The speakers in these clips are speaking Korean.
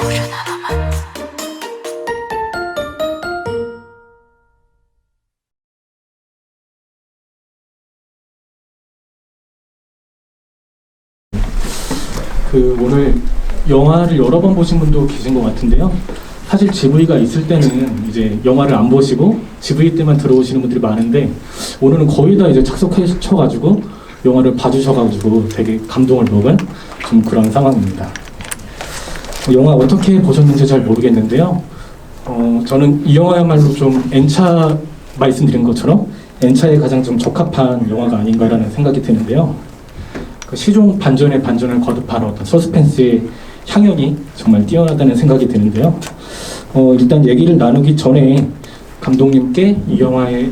오늘 영화를 여러 번 보신 분도 계신 것 같은데요. 사실 GV가 있을 때는 이제 영화를 안 보시고 GV 때만 들어오시는 분들이 많은데, 오늘은 거의 다 이제 착석하셔가지고 영화를 봐주셔가지고 되게 감동을 먹은 좀 그런 상황입니다. 영화 어떻게 보셨는지 잘 모르겠는데요. 저는 이 영화야말로 좀 N차 말씀드린 것처럼 N차에 가장 좀 적합한 영화가 아닌가라는 생각이 드는데요. 시종 반전에 반전을 거듭하는 어떤 서스펜스의 향연이 정말 뛰어나다는 생각이 드는데요. 일단 얘기를 나누기 전에 감독님께 이 영화의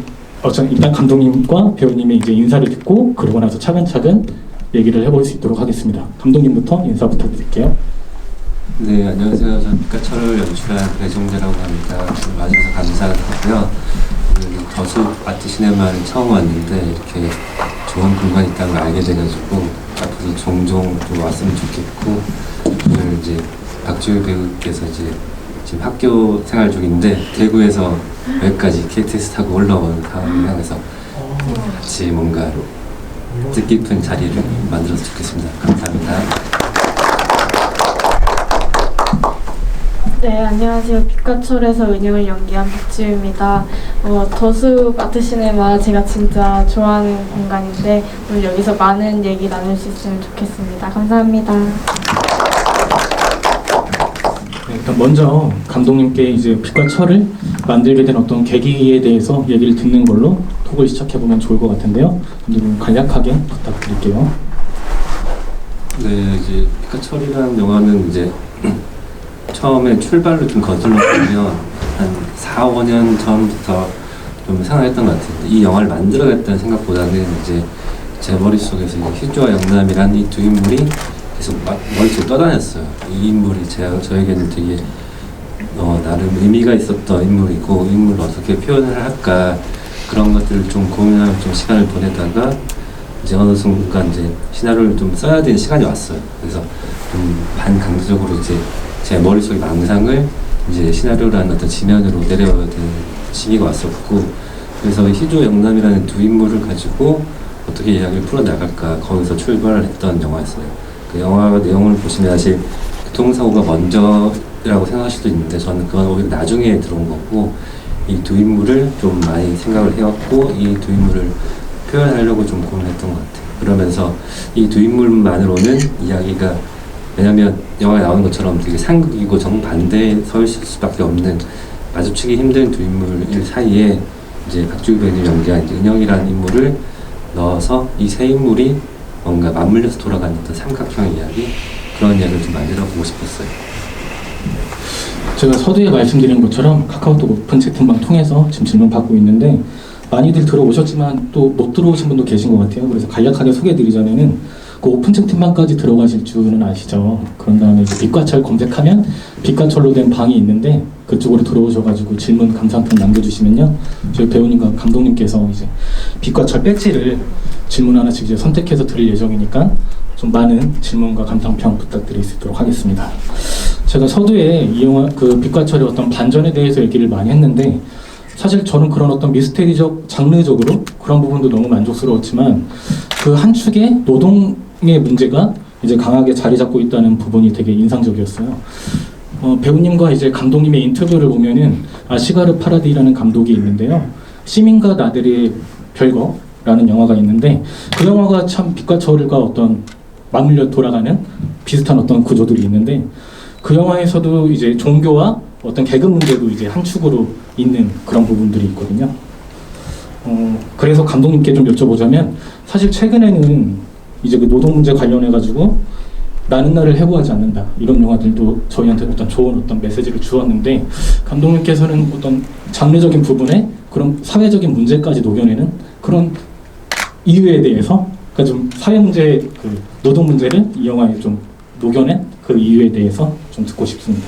일단 감독님과 배우님의 이제 인사를 듣고, 그러고 나서 차근차근 얘기를 해볼 수 있도록 하겠습니다. 감독님부터 인사 부탁드릴게요. 네, 안녕하세요. 저는 빛과철을 연출한 배종재라고 합니다. 와주셔서 감사하고요. 더숲 아트시네마를 처음 왔는데 이렇게 좋은 공간이 있다는 걸 알게 돼가지고 앞으로 종종 좀 왔으면 좋겠고, 오늘 이제 박주일 배우께서 이제 지금 학교 생활 중인데 대구에서 여기까지 KTX 타고 올라온 상황을 향해서 같이 뭔가 뜻깊은 자리를 만들어서 좋겠습니다. 감사합니다. 네, 안녕하세요. 빛과철에서 은영을 연기한 박지우입니다. 더숲 아트시네마 제가 진짜 좋아하는 공간인데 오늘 여기서 많은 얘기 나눌 수 있으면 좋겠습니다. 감사합니다. 일단 먼저 감독님께 이제 빛과 철을 만들게 된 어떤 계기에 대해서 얘기를 듣는 걸로 톡을 시작해보면 좋을 것 같은데요. 감독님 간략하게 부탁드릴게요. 네, 이제 빛과 철이라는 영화는 이제 처음에 출발로 좀 거슬러 보면 한 4, 5년 전부터 좀 생각했던 것 같은데, 이 영화를 만들어야겠다는 생각보다는 이제 제 머릿속에서 희주와 영남이라는 이 두 인물이 계속 머릿속에 떠다녔어요. 이 인물이 저에게는 되게 나름 의미가 있었던 인물이고, 이 인물을 어떻게 표현을 할까, 그런 것들을 좀 고민하면서 좀 시간을 보내다가 이제 어느 순간 이제 시나리오를 좀 써야 되는 시간이 왔어요. 그래서 좀 반강제적으로 이제 제 머릿속의 망상을 이제 시나리오라는 어떤 지면으로 내려야 되는 시기가 왔었고, 그래서 희조 영남이라는 두 인물을 가지고 어떻게 이야기를 풀어나갈까, 거기서 출발을 했던 영화였어요. 그 영화 내용을 보시면 사실 교통사고가 먼저라고 생각할 수도 있는데, 저는 그건 오히려 나중에 들어온 거고, 이 두 인물을 좀 많이 생각을 해왔고, 이 두 인물을 표현하려고 좀 고민했던 것 같아요. 그러면서 이 두 인물만으로는 이야기가, 왜냐면 영화에 나오는 것처럼 되게 상극이고 정반대에 서 있을 수밖에 없는, 마주치기 힘든 두 인물 사이에 이제 박주일 배우님 연기한 은영이라는 인물을 넣어서 이 세 인물이 뭔가 맞물려서 돌아가는 어떤 삼각형 이야기, 그런 이야기를 좀 만들어 보고 싶었어요. 제가 서두에 말씀드린 것처럼 카카오톡 오픈 채팅방 통해서 지금 질문 받고 있는데, 많이들 들어오셨지만 또 못 들어오신 분도 계신 것 같아요. 그래서 간략하게 소개해드리기 전에는 그 오픈 채팅방까지 들어가실 줄은 아시죠? 그런 다음에 이제 빛과철 검색하면 빛과철로 된 방이 있는데, 그쪽으로 들어오셔가지고 질문 감상평 남겨주시면요, 저희 배우님과 감독님께서 이제 빛과철 배지를 질문 하나씩 이제 선택해서 드릴 예정이니까 좀 많은 질문과 감상평 부탁드릴 수 있도록 하겠습니다. 제가 서두에 이 영화 그 빛과철의 어떤 반전에 대해서 얘기를 많이 했는데, 사실 저는 그런 어떤 미스테리적 장르적으로 그런 부분도 너무 만족스러웠지만, 그 한 축의 노동의 문제가 이제 강하게 자리 잡고 있다는 부분이 되게 인상적이었어요. 배우님과 이제 감독님의 인터뷰를 보면은 아시가르 파라디라는 감독이 있는데요, 시민과 나들이의 별거라는 영화가 있는데, 그 영화가 참 빛과 철과 어떤 맞물려 돌아가는 비슷한 어떤 구조들이 있는데, 그 영화에서도 이제 종교와 어떤 계급 문제도 이제 한 축으로 있는 그런 부분들이 있거든요. 그래서 감독님께 좀 여쭤보자면, 사실 최근에는 이제 그 노동 문제 관련해 가지고 나는 나를 해고하지 않는다, 이런 영화들도 저희한테 어떤 좋은 어떤 메시지를 주었는데, 감독님께서는 어떤 장르적인 부분에 그런 사회적인 문제까지 녹여내는 그런 이유에 대해서, 그러니까 좀 사회 문제, 그 노동 문제를 이 영화에 좀 녹여낸 그 이유에 대해서 좀 듣고 싶습니다.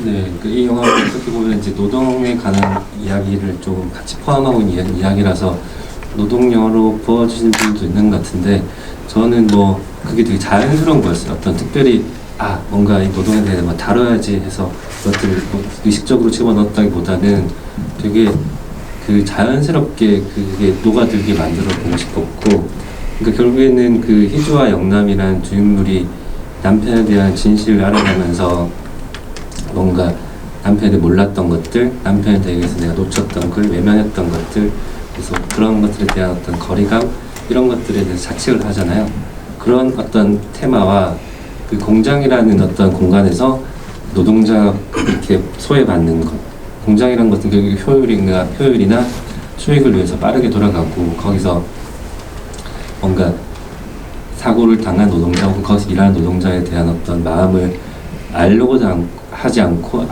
네, 이 영화를 어떻게 보면 이제 노동에 관한 이야기를 좀 같이 포함하고 있는 이야기라서 노동 영화로 보아주시는 분도 있는 것 같은데, 저는 뭐 그게 되게 자연스러운 거였어요. 어떤 특별히 뭔가 이 노동에 대해 뭐 다뤄야지 해서 그것들을 뭐 의식적으로 집어넣었다기보다는 되게 그 자연스럽게 그게 녹아들게 만들어 보고 싶었고, 그러니까 결국에는 그 희주와 영남이란 두 인물이 남편에 대한 진실을 알아가면서 뭔가 남편에 대해 몰랐던 것들, 남편에 대해서 내가 놓쳤던 걸 외면했던 것들, 그래서 그런 것들에 대한 어떤 거리감, 이런 것들에 대해서 자책을 하잖아요. 그런 어떤 테마와 그 공장이라는 어떤 공간에서 노동자가 이렇게 소외받는 것, 공장이라는 것은 결국 효율이나 수익을 위해서 빠르게 돌아가고, 거기서 뭔가 사고를 당한 노동자 혹은 거기서 일하는 노동자에 대한 어떤 마음을 알려고자 하지 않고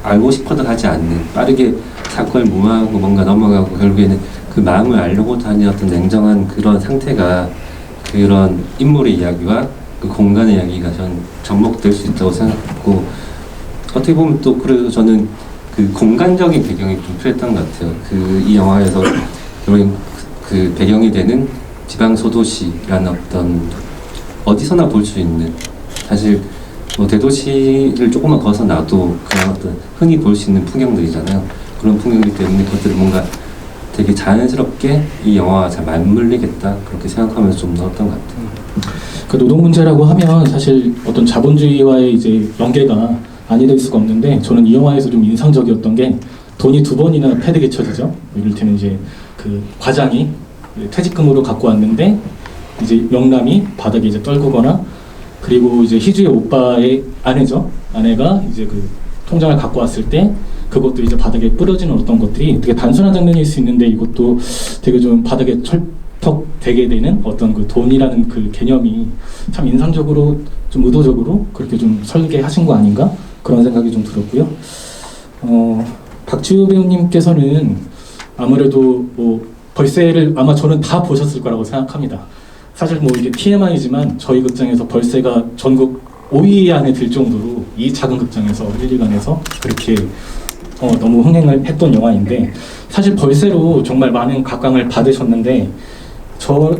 알고 싶어도 하지 않는, 빠르게 사건을 무마하고 뭔가 넘어가고 결국에는 그 마음을 알려고 하는 어떤 냉정한 그런 상태가 그런 인물의 이야기와 그 공간의 이야기가 전 접목될 수 있다고 생각했고, 어떻게 보면 또 그래서 저는 그 공간적인 배경이 좀 필요했던 것 같아요. 이 영화에서 그 배경이 되는 지방 소도시라는 어떤 어디서나 볼 수 있는, 사실 뭐 대도시를 조금만 벗어나도 그런 어떤 흔히 볼 수 있는 풍경들이잖아요. 그런 풍경이기 때문에 그것들을 뭔가 되게 자연스럽게 이 영화와 잘 맞물리겠다 그렇게 생각하면서 좀 넣었던 것 같아요. 그 노동 문제라고 하면 사실 어떤 자본주의와의 이제 연계가 아니될 수가 없는데, 저는 이 영화에서 좀 인상적이었던 게 돈이 2번이나 패대기쳐지죠. 이를테면 이제 그 과장이 퇴직금으로 갖고 왔는데 이제 영남이 바닥에 이제 떨구거나, 그리고 이제 희주의 오빠의 아내가 이제 그 통장을 갖고 왔을 때 그것도 이제 바닥에 뿌려지는 어떤 것들이 되게 단순한 장면일 수 있는데, 이것도 되게 좀 바닥에 철떡되게 되는 어떤 그 돈이라는 그 개념이 참 인상적으로 좀 의도적으로 그렇게 좀 설계하신 거 아닌가 그런 생각이 좀 들었고요. 박지우 배우님께서는 아무래도 뭐 벌새를 아마 저는 다 보셨을 거라고 생각합니다. 사실 뭐 이게 TMI지만 저희 극장에서 벌새가 전국 5위 안에 들 정도로 이 작은 극장에서 1, 2관에서 그렇게 너무 흥행을 했던 영화인데, 사실 벌새로 정말 많은 각광을 받으셨는데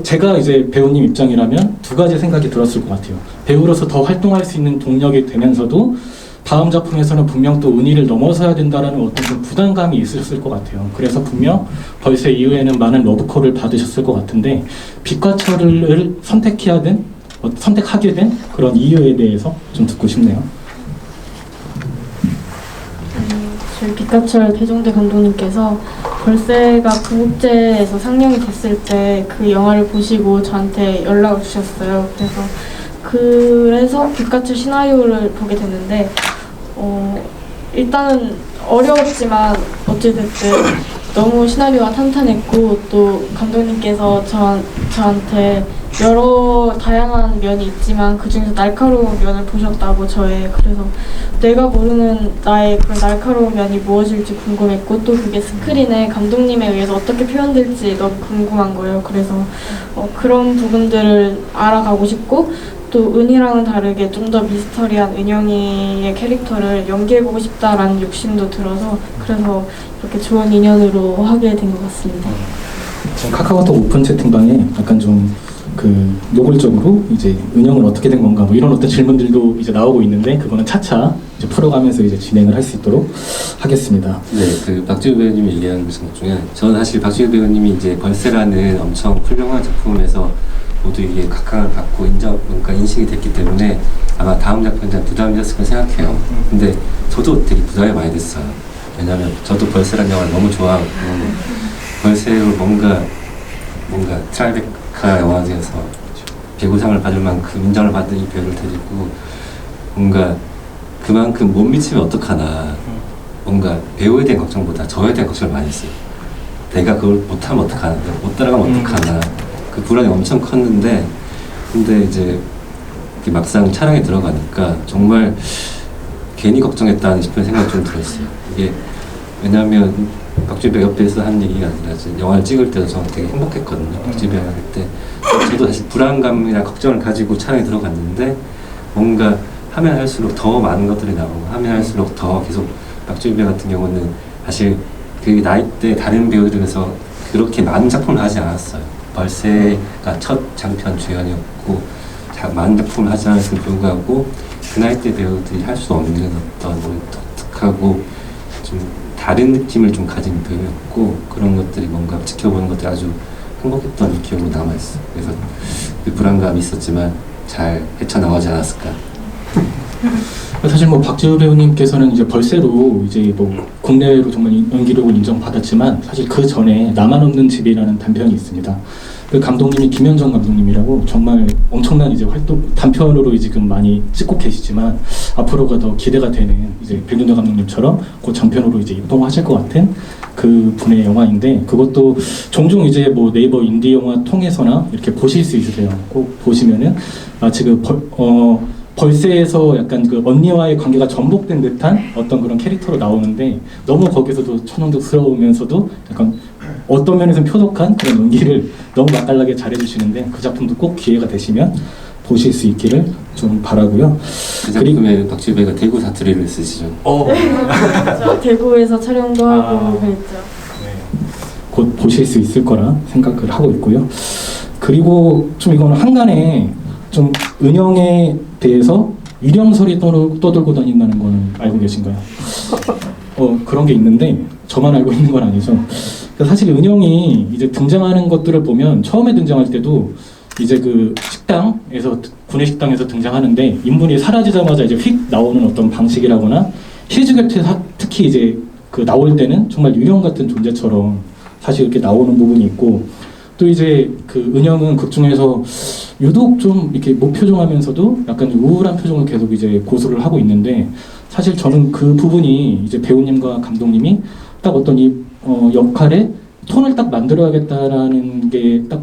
제가 이제 배우님 입장이라면 두 가지 생각이 들었을 것 같아요. 배우로서 더 활동할 수 있는 동력이 되면서도 다음 작품에서는 분명 또 은희를 넘어서야 된다라는 어떤 좀 부담감이 있으셨을 것 같아요. 그래서 분명 벌새 이후에는 많은 러브콜을 받으셨을 것 같은데, 빛과 철을 선택하게 된 그런 이유에 대해서 좀 듣고 싶네요. 저희 빛과 철 배종대 감독님께서 벌새가 부국제에서 상영이 됐을 때 그 영화를 보시고 저한테 연락을 주셨어요. 그래서 빛과 철 시나리오를 보게 됐는데, 일단은 어려웠지만 어찌됐든 너무 시나리오가 탄탄했고, 또 감독님께서 저한테 여러 다양한 면이 있지만 그 중에서 날카로운 면을 보셨다고 그래서 내가 모르는 나의 그런 날카로운 면이 무엇일지 궁금했고, 또 그게 스크린에 감독님에 의해서 어떻게 표현될지 너무 궁금한 거예요. 그래서 그런 부분들을 알아가고 싶고, 또 은희랑은 다르게 좀 더 미스터리한 은영이의 캐릭터를 연기해보고 싶다라는 욕심도 들어서, 그래서 이렇게 좋은 인연으로 하게 된 것 같습니다. 지금 카카오톡 오픈 채팅방에 약간 좀 노골적으로 이제 은영은 어떻게 된 건가 뭐 이런 어떤 질문들도 이제 나오고 있는데, 그거는 차차 이제 풀어가면서 이제 진행을 할 수 있도록 하겠습니다. 네, 그 박지우 배우님이 얘기한 것 중에 저는 사실 박지우 배우님이 이제 벌새라는 엄청 훌륭한 작품에서 모두 이게 각광을 받고 그러니까 인식이 됐기 때문에 아마 다음 작품에 대한 부담이 됐을 거라 생각해요. 근데 저도 되게 부담이 많이 됐어요. 왜냐면 저도 벌새라는 영화를 너무 좋아하고, 벌새로 뭔가 트라이베카 영화제에서 배구상을 받을 만큼 인정을 받은 이 배우를 데리고 뭔가 그만큼 못 미치면 어떡하나, 뭔가 배우에 대한 걱정보다 저에 대한 걱정을 많이 했어요. 내가 그걸 못하면 어떡하나, 못 따라가면 어떡하나, 그 불안이 엄청 컸는데, 근데 이제 막상 촬영에 들어가니까 정말 괜히 걱정했다 싶은 생각이 좀 들었어요. 이게 왜냐하면 박지우 배우 옆에서 한 얘기가 아니라 영화를 찍을 때도 저는 되게 행복했거든요. 박지우 배우 할 때 저도 사실 불안감이나 걱정을 가지고 촬영에 들어갔는데, 뭔가 하면 할수록 더 많은 것들이 나오고 하면 할수록 더 계속 박지우 배우 같은 경우는 사실 그 나이 때 다른 배우들에 비해서 그렇게 많은 작품을 하지 않았어요. 벌새가 첫 장편 주연이었고 많은 작품을 하지 않았음에도 불구하고 그 나이 때 배우들이 할 수 없는 어떤 독특하고 좀 다른 느낌을 좀 가진 배우였고 그런 것들이 뭔가 지켜보는 것들이 아주 행복했던 기억으로 남아있어요. 그래서 그 불안감이 있었지만 잘 헤쳐나가지 않았을까. 사실 뭐 박지우 배우님께서는 이제 벌새로 이제 뭐 국내외로 정말 연기력을 인정받았지만 사실 그 전에 나만 없는 집이라는 단편이 있습니다. 그 감독님이 김현정 감독님이라고 정말 엄청난 이제 활동 단편으로 지금 많이 찍고 계시지만 앞으로가 더 기대가 되는 이제 백윤도 감독님처럼 그 전편으로 이제 입동하실 것 같은 그 분의 영화인데 그것도 종종 이제 뭐 네이버 인디 영화 통해서나 이렇게 보실 수 있으세요. 꼭 보시면은 마치 그 벌새에서 약간 그 언니와의 관계가 전복된 듯한 어떤 그런 캐릭터로 나오는데 너무 거기서도 천연덕스러우면서도 약간 어떤 면에서는 표독한 그런 연기를 너무 맛깔나게 잘해주시는데 그 작품도 꼭 기회가 되시면 보실 수 있기를 좀 바라고요. 그 작품에 박지우 배우가 대구 사투리를 쓰시죠. 그렇죠. 대구에서 촬영도 하고 그랬죠. 곧 보실 수 있을 거라 생각을 하고 있고요. 그리고 좀 이거는 한간에 좀 은영에 대해서 유령설이 떠돌고 다닌다는 거는 알고 계신가요? 그런 게 있는데 저만 알고 있는 건 아니죠. 사실 은영이 이제 등장하는 것들을 보면 처음에 등장할 때도 이제 그 식당에서 구내 식당에서 등장하는데 인물이 사라지자마자 이제 휙 나오는 어떤 방식이라거나 희주 곁에 특히 이제 그 나올 때는 정말 유령 같은 존재처럼 사실 이렇게 나오는 부분이 있고 또 이제 그 은영은 극 중에서 유독 좀 이렇게 무표정하면서도 약간 우울한 표정을 계속 이제 고수를 하고 있는데 사실 저는 그 부분이 이제 배우님과 감독님이 딱 어떤 이 역할의 톤을 딱 만들어야겠다라는 게 딱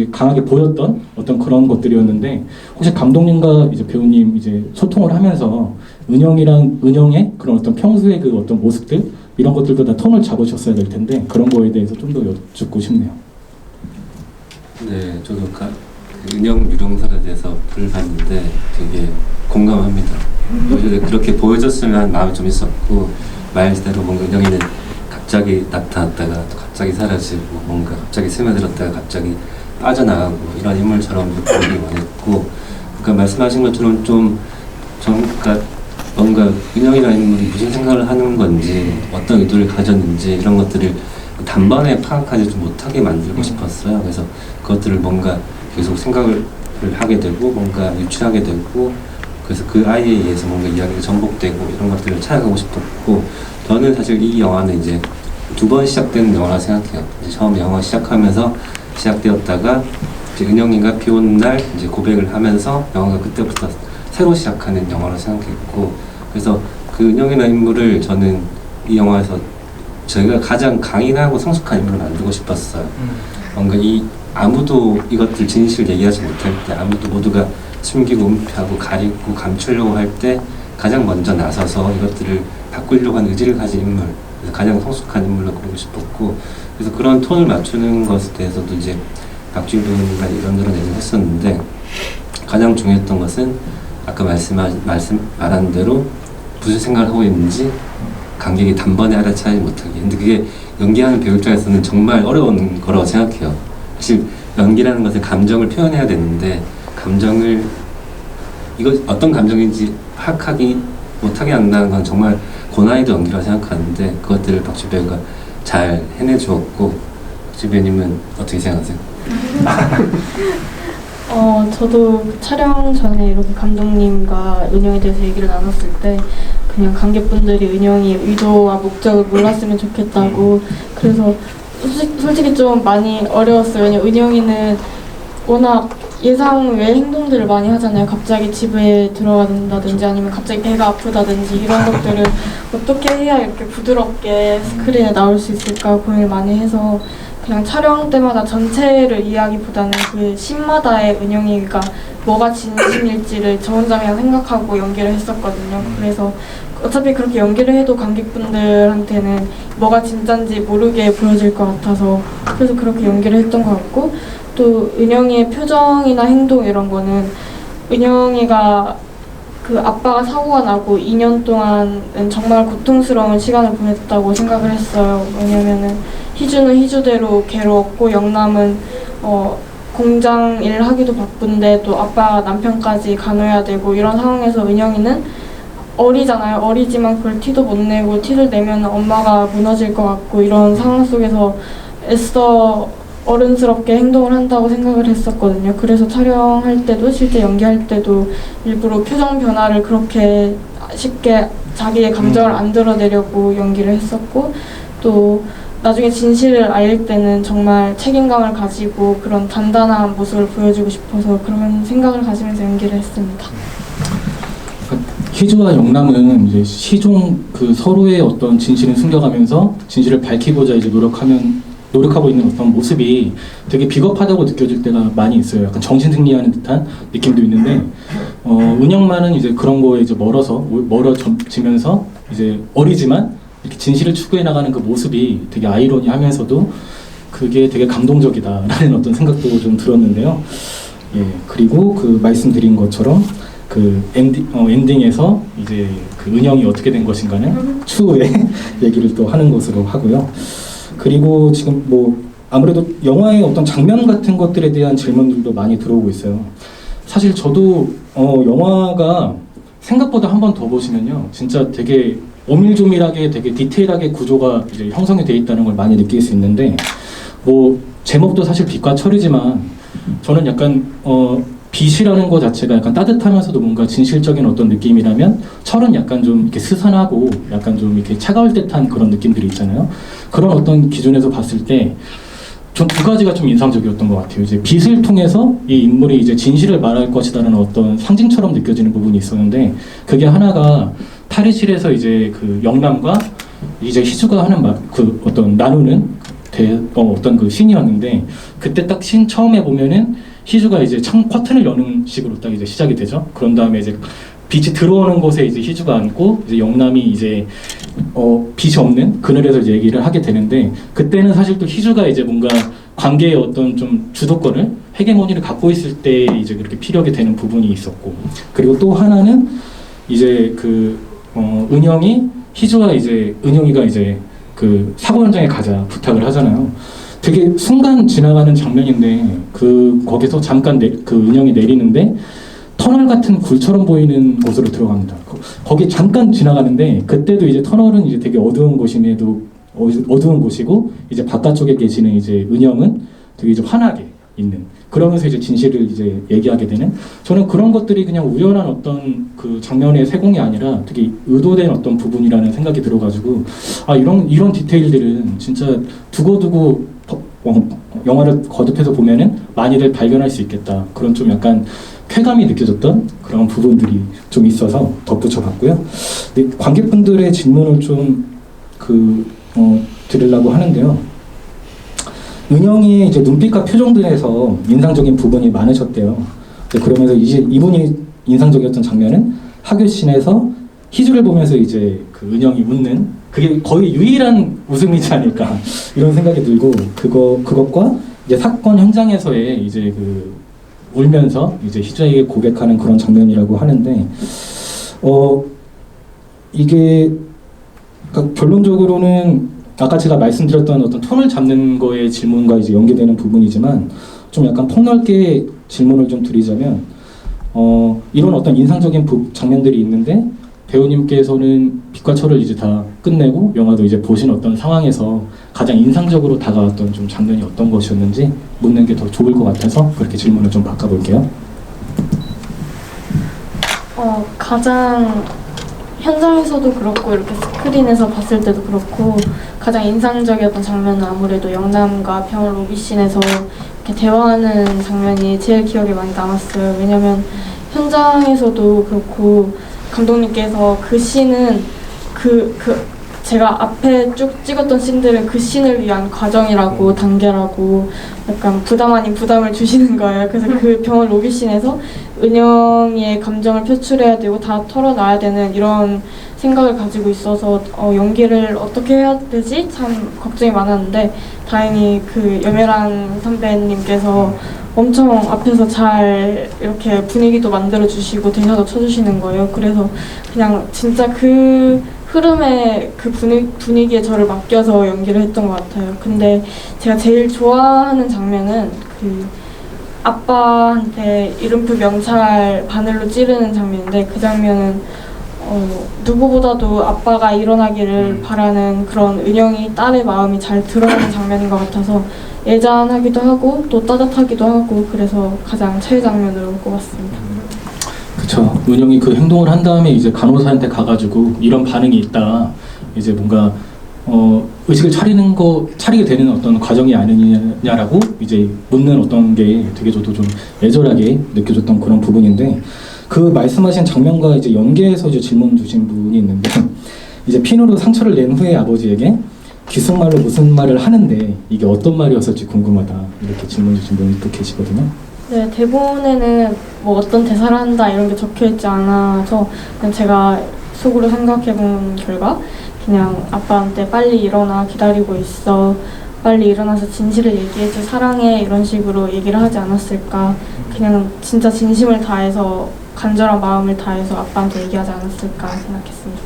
강하게 보였던 어떤 그런 것들이었는데 혹시 감독님과 이제 배우님 이제 소통을 하면서 은영의 그런 어떤 평소의 그 어떤 모습들 이런 것들도 다 톤을 잡으셨어야 될 텐데 그런 거에 대해서 좀 더 여쭙고 싶네요. 네, 저도 그 은영 유령설에 대해서 글을 봤는데 되게 공감합니다. 그렇게 보여줬으면 하는 마음이 좀 있었고 말대로 뭔가 은영이는 갑자기 나타났다가 또 갑자기 사라지고 뭔가 갑자기 스며들었다가 갑자기 빠져나가고 이런 인물처럼 보이기 원했고 그러니까 말씀하신 것처럼 그러니까 뭔가 은영이라는 인물이 무슨 생각을 하는 건지 어떤 의도를 가졌는지 이런 것들을 단번에 파악하지 좀 못하게 만들고 싶었어요. 그래서 그것들을 뭔가 계속 생각을 하게 되고 뭔가 유추하게 되고 그래서 그 아이에 의해서 뭔가 이야기가 전복되고 이런 것들을 찾아가고 싶었고 저는 사실 이 영화는 이제 2번 시작되는 영화라 생각해요. 이제 처음 영화 시작하면서 시작되었다가 이제 은영이가 비 오는 날 이제 고백을 하면서 영화가 그때부터 새로 시작하는 영화라 생각했고 그래서 그 은영이라는 인물을 저는 이 영화에서 저희가 가장 강인하고 성숙한 인물을 만들고 싶었어요. 뭔가 아무도 이것들 진실을 얘기하지 못할 때 아무도 모두가 숨기고 은폐하고 가리고 감추려고 할 때 가장 먼저 나서서 이것들을 바꾸려고 하는 의지를 가진 인물 그래서 가장 성숙한 인물로 그리고 싶었고 그래서 그런 톤을 맞추는 것에 대해서도 이제 박지우 배우님과 이런저런 얘기를 했었는데 가장 중요했던 것은 아까 말한 대로 무슨 생각을 하고 있는지 관객이 단번에 알아차리지 못하게. 근데 그게 연기하는 배우 입장에서는 정말 어려운 거라고 생각해요. 사실 연기라는 것은 감정을 표현해야 되는데 감정을 이거 어떤 감정인지 파악하기 못하게 한다는 건 정말 고난이도 연기라고 생각하는데 그것들을 박지우 배우가 잘 해내주었고 박지우 배우님은 어떻게 생각하세요? 저도 촬영 전에 이렇게 감독님과 은영에 대해서 얘기를 나눴을 때 그냥 관객분들이 은영이의 의도와 목적을 몰랐으면 좋겠다고 그래서 솔직히 좀 많이 어려웠어요. 왜냐면 은영이는 워낙 예상 외의 행동들을 많이 하잖아요. 갑자기 집에 들어간다든지 아니면 갑자기 배가 아프다든지 이런 것들을 어떻게 해야 이렇게 부드럽게 스크린에 나올 수 있을까 고민을 많이 해서 그냥 촬영 때마다 전체를 이해하기보다는 그 씬마다의 은영이가 뭐가 진심일지를 저 혼자 그냥 생각하고 연기를 했었거든요. 그래서 어차피 그렇게 연기를 해도 관객분들한테는 뭐가 진짠지 모르게 보여질 것 같아서 그래서 그렇게 연기를 했던 것 같고 또 은영이의 표정이나 행동 이런 거는 은영이가 그 아빠가 사고가 나고 2년 동안은 정말 고통스러운 시간을 보냈다고 생각을 했어요. 왜냐면은 희주는 희주대로 괴로웠고 영남은 공장 일 하기도 바쁜데 또 아빠 남편까지 간호해야 되고 이런 상황에서 은영이는 어리잖아요. 어리지만 그걸 티도 못 내고 티를 내면 엄마가 무너질 것 같고 이런 상황 속에서 애써 어른스럽게 행동을 한다고 생각을 했었거든요. 그래서 촬영할 때도 실제 연기할 때도 일부러 표정 변화를 그렇게 쉽게 자기의 감정을 안 드러내려고 연기를 했었고 또 나중에 진실을 알 때는 정말 책임감을 가지고 그런 단단한 모습을 보여주고 싶어서 그런 생각을 가지면서 연기를 했습니다. 희주와 영남은 이제 시종 그 서로의 어떤 진실을 숨겨가면서 진실을 밝히고자 이제 노력하고 있는 어떤 모습이 되게 비겁하다고 느껴질 때가 많이 있어요. 약간 정신승리하는 듯한 느낌도 있는데, 은영만은 이제 그런 거에 이제 멀어지면서 이제 어리지만 이렇게 진실을 추구해 나가는 그 모습이 되게 아이러니하면서도 그게 되게 감동적이다라는 어떤 생각도 좀 들었는데요. 예, 그리고 그 말씀드린 것처럼 그 엔딩에서 이제 그 은영이 어떻게 된 것인가는 추후에 얘기를 또 하는 것으로 하고요. 그리고 지금 뭐 아무래도 영화의 어떤 장면 같은 것들에 대한 질문들도 많이 들어오고 있어요. 사실 저도 영화가 생각보다 한 번 더 보시면요, 진짜 되게 오밀조밀하게 되게 디테일하게 구조가 이제 형성이 돼 있다는 걸 많이 느낄 수 있는데, 뭐 제목도 사실 빛과 철이지만 저는 약간 빛이라는 것 자체가 약간 따뜻하면서도 뭔가 진실적인 어떤 느낌이라면, 철은 약간 좀 이렇게 스산하고 약간 좀 이렇게 차가울 듯한 그런 느낌들이 있잖아요. 그런 어떤 기준에서 봤을 때 전 두 가지가 좀 인상적이었던 것 같아요. 이제 빛을 통해서 이 인물이 이제 진실을 말할 것이라는 어떤 상징처럼 느껴지는 부분이 있었는데, 그게 하나가 탈의실에서 이제 그 영남과 이제 희주가 하는 그 어떤 나누는 어떤 그 씬이었는데, 그때 딱 씬 처음에 보면은 희주가 이제 커튼을 여는 식으로 딱 이제 시작이 되죠. 그런 다음에 이제 빛이 들어오는 곳에 이제 희주가 앉고 이제 영남이 이제 빛이 없는 그늘에서 이제 얘기를 하게 되는데, 그때는 사실 또 희주가 이제 뭔가 관계의 어떤 좀 주도권을, 헤게모니를 갖고 있을 때 이제 그렇게 피력이 되는 부분이 있었고, 그리고 또 하나는 이제 그 희주가 이제 은영이가 이제 그 사고 현장에 가자 부탁을 하잖아요. 되게 순간 지나가는 장면인데 거기서 잠깐 그 은영이 내리는데 터널 같은 굴처럼 보이는 곳으로 들어갑니다. 거기 잠깐 지나가는데, 그때도 이제 터널은 이제 되게 어두운 곳임에도 어두운 곳이고, 이제 바깥쪽에 계시는 이제 은영은 되게 좀 환하게 있는, 그러면서 이제 진실을 이제 얘기하게 되는, 저는 그런 것들이 그냥 우연한 어떤 그 장면의 세공이 아니라 되게 의도된 어떤 부분이라는 생각이 들어가지고, 아, 이런 디테일들은 진짜 두고두고 영화를 거듭해서 보면은 많이들 발견할 수 있겠다, 그런 좀 약간 쾌감이 느껴졌던 그런 부분들이 좀 있어서 덧붙여봤고요. 근데 관객분들의 질문을 좀 드리려고 하는데요. 은영이의 이제 눈빛과 표정들에서 인상적인 부분이 많으셨대요. 그러면서 이제 이분이 인상적이었던 장면은 하교씬에서 희주를 보면서 이제 그 은영이 웃는, 그게 거의 유일한 웃음이지 않을까 이런 생각이 들고, 그것과 이제 사건 현장에서의 이제 그 울면서 이제 희주에게 고백하는 그런 장면이라고 하는데, 이게 그러니까 결론적으로는 아까 제가 말씀드렸던 어떤 톤을 잡는 거의 질문과 이제 연계되는 부분이지만, 좀 약간 폭넓게 질문을 좀 드리자면, 이런 어떤 인상적인 장면들이 있는데 배우님께서는 빛과 철을 이제 다 끝내고 영화도 이제 보신 어떤 상황에서 가장 인상적으로 다가왔던 좀 장면이 어떤 것이었는지 묻는 게 더 좋을 것 같아서 그렇게 질문을 좀 바꿔볼게요. 가장 현장에서도 그렇고 이렇게 스크린에서 봤을 때도 그렇고 가장 인상적이었던 장면은 아무래도 영남과 병원 로비씬에서 이렇게 대화하는 장면이 제일 기억에 많이 남았어요. 왜냐면 현장에서도 그렇고 감독님께서 그 씬은 제가 앞에 쭉 찍었던 씬들은 그 씬을 위한 과정이라고, 단계라고 약간 부담 아닌 부담을 주시는 거예요. 그래서 그 병원 로비 씬에서 은영이의 감정을 표출해야 되고 다 털어놔야 되는 이런 생각을 가지고 있어서 연기를 어떻게 해야 되지? 참 걱정이 많았는데, 다행히 그 염혜란 선배님께서 엄청 앞에서 잘 이렇게 분위기도 만들어 주시고 대사도 쳐주시는 거예요. 그래서 그냥 진짜 그 흐름에 그 분위기에 저를 맡겨서 연기를 했던 것 같아요. 근데 제가 제일 좋아하는 장면은 아빠한테 이름표 명찰 바늘로 찌르는 장면인데 그 장면은 누구보다도 아빠가 일어나기를 바라는 그런 은영이 딸의 마음이 잘 드러나는 장면인 것 같아서 애잔하기도 하고 또 따뜻하기도 하고 그래서 가장 최애 장면으로 꼽았습니다. 그쵸. 은영이 그 행동을 한 다음에 이제 간호사한테 가가지고 이런 반응이 있다. 이제 뭔가 의식을 차리게 되는 어떤 과정이 아니냐라고 이제 묻는 어떤 게 되게 저도 좀 애절하게 느껴졌던 그런 부분인데 그 말씀하신 장면과 이제 연계해서 이제 질문 주신 분이 있는데 이제 핀으로 상처를 낸 후에 아버지에게 귓속말로 무슨 말을 하는데 이게 어떤 말이었을지 궁금하다 이렇게 질문 주신 분이 또 계시거든요. 네, 대본에는 뭐 어떤 대사를 한다 이런 게 적혀 있지 않아서 그냥 제가 속으로 생각해 본 결과 그냥 아빠한테 빨리 일어나 기다리고 있어 빨리 일어나서 진실을 얘기해줘 사랑해 이런 식으로 얘기를 하지 않았을까 그냥 진짜 진심을 다해서 간절한 마음을 다해서 아빠한테 얘기하지 않았을까 생각했습니다.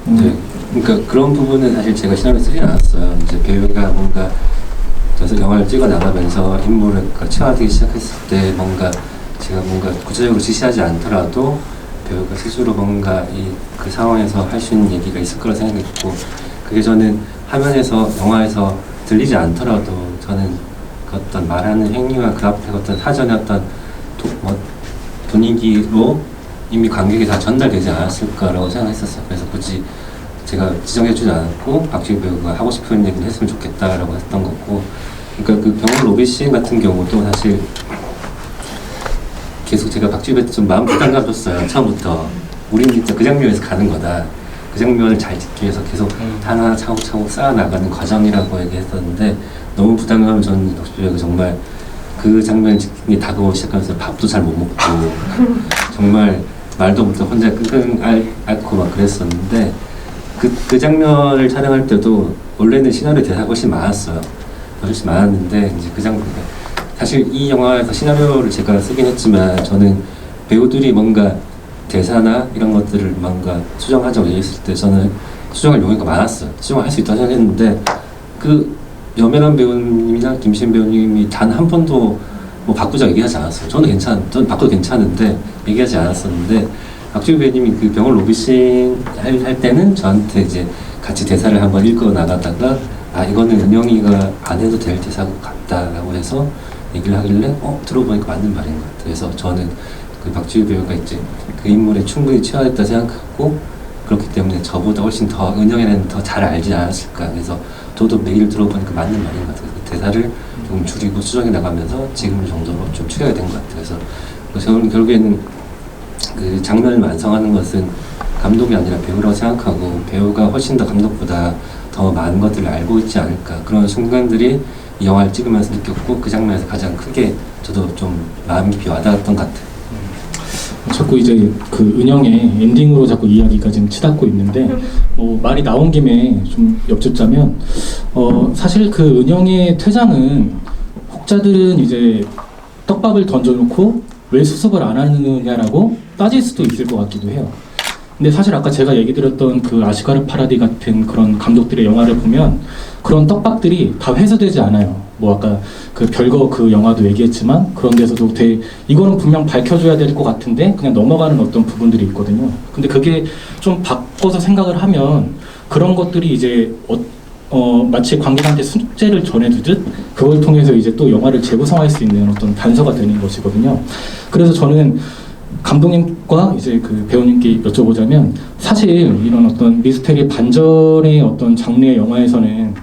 네, 그러니까 그런 부분은 사실 제가 시나리오 쓰지 않았어요. 이제 배우가 뭔가 그래서 영화를 찍어 나가면서 인물을 체화되기 시작했을 때 뭔가 제가 뭔가 구체적으로 지시하지 않더라도 배우가 스스로 뭔가 그 상황에서 할 수 있는 얘기가 있을 거라 생각했고 그게 저는 화면에서 영화에서 들리지 않더라도 저는 그 어떤 말하는 행위와 그 앞에 어떤 사전의 어떤 분위기로 이미 관객이 다 전달되지 않았을까라고 생각했었어요. 그래서 굳이 제가 지정해주지 않았고 박지우 배우가 하고 싶은 얘기를 했으면 좋겠다라고 했던 거고 그러니까 그 병원 로비 씬 같은 경우도 사실 계속 제가 박지우 배우한테 좀 마음 부담감 줬어요. 처음부터 우리는 진짜 그 장면에서 가는 거다. 그 장면을 잘 짓기 위해서 계속 하나 차곡차곡 쌓아나가는 과정이라고 얘기했었는데 너무 부담감을 전 박지우 배우가 정말 그 장면이 다가오기 시작하면서 밥도 잘 못 먹고 정말 말도 못하고 혼자 끙끙 앓고 막 그랬었는데 그 장면을 촬영할 때도 원래는 시나리오 대사가 훨씬 많았어요. 훨씬 많았는데 이제 그 장면 사실 이 영화에서 시나리오를 제가 쓰긴 했지만 저는 배우들이 뭔가 대사나 이런 것들을 뭔가 수정하자고 얘기했을 때 저는 수정할 용의가 많았어요. 수정할 수 있다고 생각했는데 그 여면한 배우님이나 김신 배우님이 단 한 번도 뭐 바꾸자고 얘기하지 않았어요. 저는 바꿔도 괜찮은데 얘기하지 않았었는데 박지우 배우님이 그 병원 로비씬 할 때는 저한테 이제 같이 대사를 한번 읽어 나가다가 이거는 은영이가 안 해도 될 대사 같다라고 해서 얘기를 하길래 들어보니까 맞는 말인 것 같아요. 그래서 저는 그 박지우 배우가 이제 그 인물에 충분히 취하했다 생각하고 그렇기 때문에 저보다 훨씬 더 은영이는 더 잘 알지 않았을까. 그래서 저도 매일 들어보니까 맞는 말인 것 같아요. 그 대사를 조금 줄이고 수정해 나가면서 지금 정도로 좀 추려야 된 것 같아요. 그래서 저는 결국에는 그 장면을 완성하는 것은 감독이 아니라 배우라고 생각하고 배우가 훨씬 더 감독보다 더 많은 것들을 알고 있지 않을까 그런 순간들이 이 영화를 찍으면서 느꼈고 그 장면에서 가장 크게 저도 좀 마음 깊이 와닿았던 것 같아요. 자꾸 이제 그 은영의 엔딩으로 자꾸 이야기가 지금 치닫고 있는데 말이 나온 김에 좀 엿듣자면 사실 그 은영의 퇴장은 혹자들은 이제 떡밥을 던져놓고 왜 수습을 안 하느냐라고 따질 수도 있을 것 같기도 해요. 근데 사실 아까 제가 얘기 드렸던 그 아시가르 파라디 같은 그런 감독들의 영화를 보면 그런 떡밥들이 다 회수되지 않아요. 뭐 아까 그 별거 그 영화도 얘기했지만 그런 데서도 이거는 분명 밝혀줘야 될 것 같은데 그냥 넘어가는 어떤 부분들이 있거든요. 근데 그게 좀 바꿔서 생각을 하면 그런 것들이 이제 마치 관객한테 숙제를 전해주듯 그걸 통해서 이제 또 영화를 재구성할 수 있는 어떤 단서가 되는 것이거든요. 그래서 저는 감독님과 이제 그 배우님께 여쭤보자면 사실 이런 어떤 미스테리 반전의 어떤 장르의 영화에서는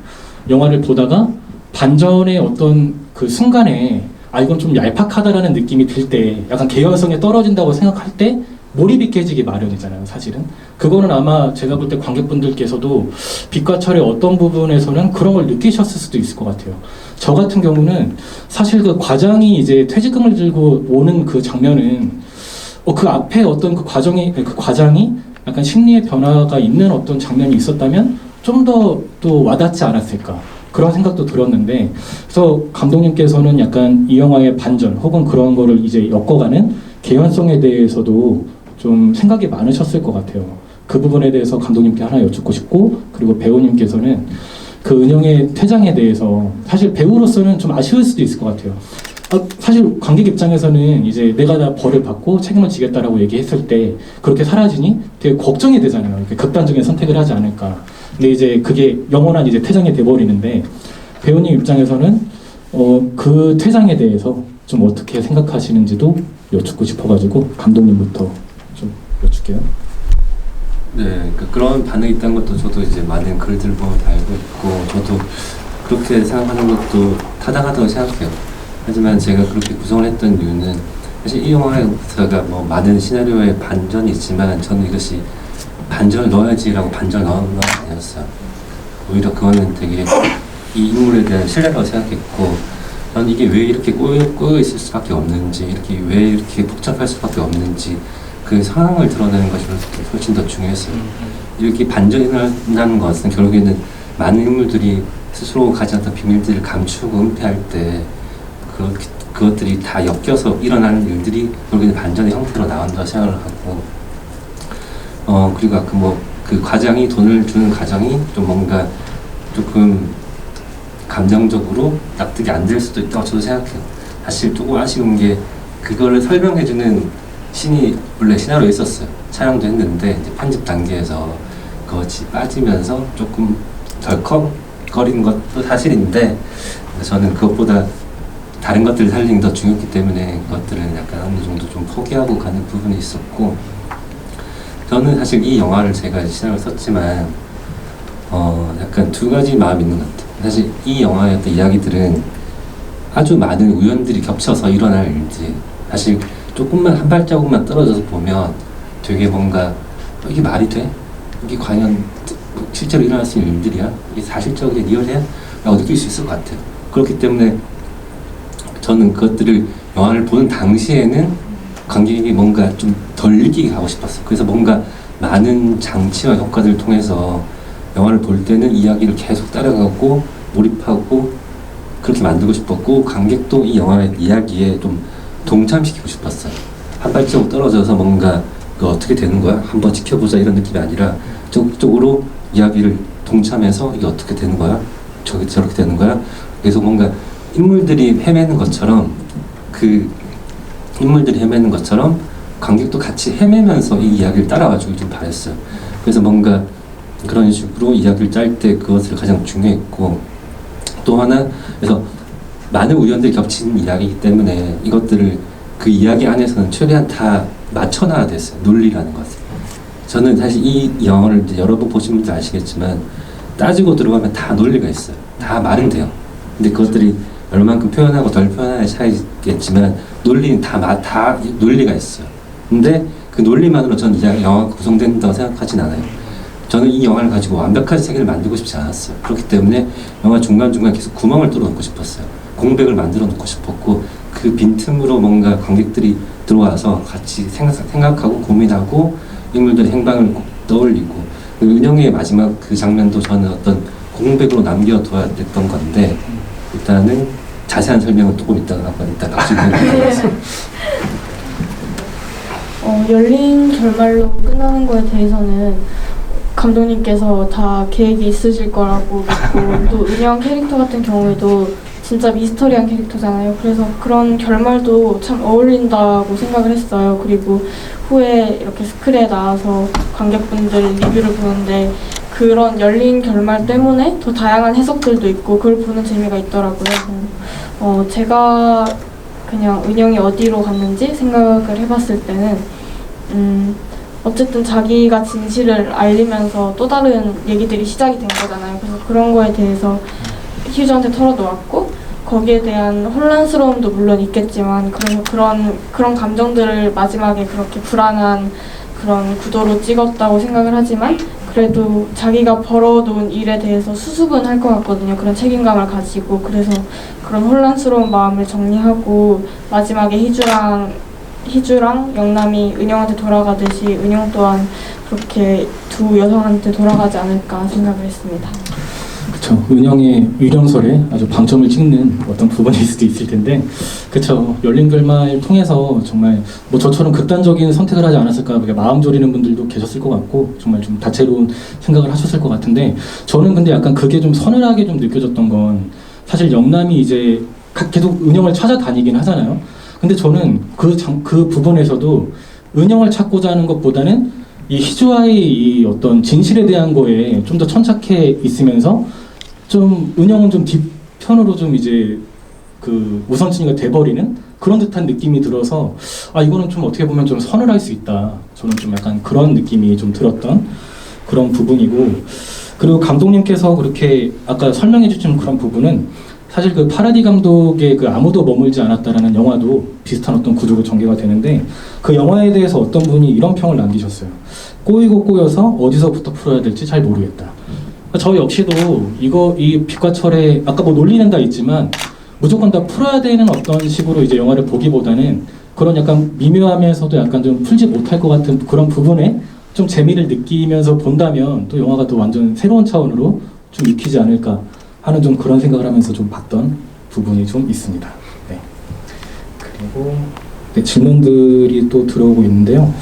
영화를 보다가 반전의 어떤 그 순간에 이건 좀 얄팍하다라는 느낌이 들 때 약간 개연성이 떨어진다고 생각할 때 몰입이 깨지기 마련이잖아요. 사실은 그거는 아마 제가 볼 때 관객분들께서도 빛과 철의 어떤 부분에서는 그런 걸 느끼셨을 수도 있을 것 같아요. 저 같은 경우는 사실 그 과장이 이제 퇴직금을 들고 오는 그 장면은 그 앞에 어떤 그 과장이 약간 심리의 변화가 있는 어떤 장면이 있었다면 좀 더 또 와닿지 않았을까 그런 생각도 들었는데 그래서 감독님께서는 약간 이 영화의 반전 혹은 그런 거를 이제 엮어가는 개연성에 대해서도 좀 생각이 많으셨을 것 같아요. 그 부분에 대해서 감독님께 하나 여쭙고 싶고 그리고 배우님께서는 그 은영의 퇴장에 대해서 사실 배우로서는 좀 아쉬울 수도 있을 것 같아요. 사실 관객 입장에서는 이제 내가 다 벌을 받고 책임을 지겠다라고 얘기했을 때 그렇게 사라지니 되게 걱정이 되잖아요. 이렇게 극단적인 선택을 하지 않을까. 근데 이제 그게 영원한 이제 퇴장이 돼버리는데 배우님 입장에서는 그 퇴장에 대해서 좀 어떻게 생각하시는지도 여쭙고 싶어가지고 감독님부터 좀 여쭐게요. 네, 그러니까 그런 반응이 있다는 것도 저도 이제 많은 글들 보면 다 알고 있고 저도 그렇게 생각하는 것도 타당하다고 생각해요. 하지만 제가 그렇게 구성을 했던 이유는 사실 이 영화에서가 뭐 많은 시나리오의 반전이 있지만 저는 이것이 반전을 넣어야지라고 반전을 넣은 건 아니었어요. 오히려 그거는 되게 이 인물에 대한 신뢰라고 생각했고 저는 이게 왜 이렇게 꼬여 있을 수밖에 없는지 이렇게 왜 이렇게 복잡할 수밖에 없는지 그 상황을 드러내는 것이 훨씬 더 중요했어요. 이렇게 반전이 나는 것은 결국에는 많은 인물들이 스스로 가진 어떤 비밀들을 감추고 은폐할 때 그것들이 다 엮여서 일어나는 일들이 결국에는 반전의 형태로 나온다고 생각을 하고 그리고 아까 뭐 그 과장이 돈을 주는 과정이 좀 뭔가 조금 감정적으로 납득이 안 될 수도 있다고 저도 생각해요. 사실 조금 아쉬운 게 그거를 설명해주는 신이 원래 시나리오에 있었어요. 촬영도 했는데 이제 편집 단계에서 그것이 빠지면서 조금 덜컥거린 것도 사실인데 저는 그것보다 다른 것들을 살리는 게 더 중요했기 때문에 그것들은 약간 어느 정도 좀 포기하고 가는 부분이 있었고 저는 사실 이 영화를 제가 시나리오를 썼지만 약간 두 가지 마음이 있는 것 같아요. 사실 이 영화의 어떤 이야기들은 아주 많은 우연들이 겹쳐서 일어날 일들이 사실 조금만 한 발자국만 떨어져서 보면 되게 뭔가 이게 말이 돼? 이게 과연 실제로 일어날 수 있는 일들이야? 이게 사실적이야? 리얼이야? 라고 느낄 수 있을 것 같아요. 그렇기 때문에 저는 그것들을 영화를 보는 당시에는 관객이 뭔가 좀 덜 느끼게 가고 싶었어요. 그래서 뭔가 많은 장치와 효과들을 통해서 영화를 볼 때는 이야기를 계속 따라가고 몰입하고 그렇게 만들고 싶었고 관객도 이 영화의 이야기에 좀 동참시키고 싶었어요. 한 발자국 떨어져서 뭔가 그 어떻게 되는 거야? 한번 지켜보자 이런 느낌이 아니라 적극적으로 이야기를 동참해서 이게 어떻게 되는 거야? 저렇게 되는 거야? 그래서 뭔가 인물들이 헤매는 것처럼 관객도 같이 헤매면서 이 이야기를 따라와주길 좀 바랬어요. 그래서 뭔가 그런 식으로 이야기를 짤 때 그것을 가장 중요했고 또 하나 그래서 많은 우연들이 겹친 이야기이기 때문에 이것들을 그 이야기 안에서는 최대한 다 맞춰놔야 됐어요. 논리라는 것을. 저는 사실 이 영화를 이제 여러 번 보신 분들 아시겠지만 따지고 들어가면 다 논리가 있어요. 다 말은 돼요. 근데 그것들이 얼만큼 표현하고 덜 표현하는 차이겠지만 논리는 다 논리가 있어요. 근데 그 논리만으로 저는 이 영화가 구성된다고 생각하진 않아요. 저는 이 영화를 가지고 완벽한 세계를 만들고 싶지 않았어요. 그렇기 때문에 영화 중간중간 계속 구멍을 뚫어놓고 싶었어요. 공백을 만들어 놓고 싶었고 그 빈틈으로 뭔가 관객들이 들어와서 같이 생각하고 고민하고 인물들의 행방을 떠올리고 은영의 마지막 그 장면도 저는 어떤 공백으로 남겨둬야 됐던 건데 일단은 자세한 설명은 조금 이따가 나중에 열린 결말로 끝나는 거에 대해서는 감독님께서 다 계획이 있으실 거라고 믿고 또 은영 캐릭터 같은 경우에도 진짜 미스터리한 캐릭터잖아요. 그래서 그런 결말도 참 어울린다고 생각을 했어요. 그리고 후에 이렇게 스크린에 나와서 관객분들 리뷰를 보는데 그런 열린 결말 때문에 더 다양한 해석들도 있고 그걸 보는 재미가 있더라고요. 제가 그냥 은영이 어디로 갔는지 생각을 해봤을 때는 어쨌든 자기가 진실을 알리면서 또 다른 얘기들이 시작이 된 거잖아요. 그래서 그런 거에 대해서 휴즈한테 털어놓았고 거기에 대한 혼란스러움도 물론 있겠지만 그래서 그런 감정들을 마지막에 그렇게 불안한 그런 구도로 찍었다고 생각을 하지만 그래도 자기가 벌어놓은 일에 대해서 수습은 할 것 같거든요. 그런 책임감을 가지고 그래서 그런 혼란스러운 마음을 정리하고 마지막에 희주랑 영남이 은영한테 돌아가듯이 은영 또한 그렇게 두 여성한테 돌아가지 않을까 생각을 했습니다. 그쵸. 은영의 유령설에 아주 방점을 찍는 어떤 부분일 수도 있을 텐데, 그쵸. 열린 결말 통해서 정말 뭐 저처럼 극단적인 선택을 하지 않았을까 마음 졸이는 분들도 계셨을 것 같고, 정말 좀 다채로운 생각을 하셨을 것 같은데, 저는 근데 약간 그게 좀 서늘하게 좀 느껴졌던 건, 사실 영남이 이제 계속 은영을 찾아다니긴 하잖아요. 근데 저는 그 부분에서도 은영을 찾고자 하는 것보다는 이 희주와의 이 어떤 진실에 대한 거에 좀 더 천착해 있으면서 좀 은영은 좀 뒤편으로 좀 이제 그 우선순위가 돼버리는 그런 듯한 느낌이 들어서 아 이거는 좀 어떻게 보면 좀 서늘할 수 있다. 저는 좀 약간 그런 느낌이 좀 들었던 그런 부분이고, 그리고 감독님께서 그렇게 아까 설명해 주신 그런 부분은 사실 그 파라디 감독의 그 아무도 머물지 않았다라는 영화도 비슷한 어떤 구조로 전개가 되는데, 그 영화에 대해서 어떤 분이 이런 평을 남기셨어요. 꼬이고 꼬여서 어디서부터 풀어야 될지 잘 모르겠다. 저 역시도 이 빛과 철에 아까 뭐 논리는 다 있지만 무조건 다 풀어야 되는 어떤 식으로 이제 영화를 보기보다는 그런 약간 미묘하면서도 약간 좀 풀지 못할 것 같은 그런 부분에 좀 재미를 느끼면서 본다면 또 영화가 또 완전 새로운 차원으로 좀 익히지 않을까 하는 좀 그런 생각을 하면서 좀 봤던 부분이 좀 있습니다. 네. 그리고 네, 질문들이 또 들어오고 있는데요.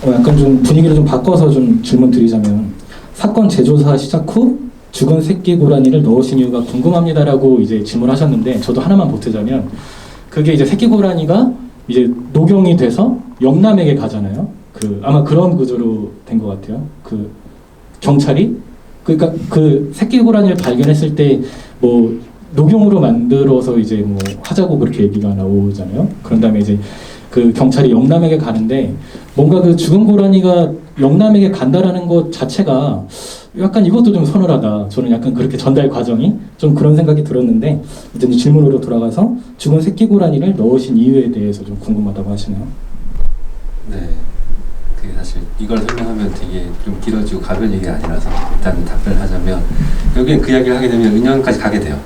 약간 좀 분위기를 좀 바꿔서 좀 질문 드리자면, 사건 재조사 시작 후 죽은 새끼 고라니를 넣으신 이유가 궁금합니다라고 이제 질문하셨는데, 저도 하나만 보태자면 그게 이제 새끼 고라니가 이제 녹용이 돼서 영남에게 가잖아요. 아마 그런 구조로 된 것 같아요. 그 경찰이 그러니까 그 새끼 고라니를 발견했을 때 뭐 녹용으로 만들어서 이제 뭐 하자고 그렇게 얘기가 나오잖아요. 그런 다음에 이제 그 경찰이 영남에게 가는데, 뭔가 그 죽은 고라니가 영남에게 간다라는 것 자체가 약간 이것도 좀 서늘하다. 저는 약간 그렇게 전달 과정이 좀 그런 생각이 들었는데, 이제 질문으로 돌아가서 죽은 새끼 고라니를 넣으신 이유에 대해서 좀 궁금하다고 하시네요. 네. 그게 사실 이걸 설명하면 되게 좀 길어지고 가벼운 얘기가 아니라서 일단 답변을 하자면, 결국엔 그 이야기를 하게 되면 은연까지 가게 돼요.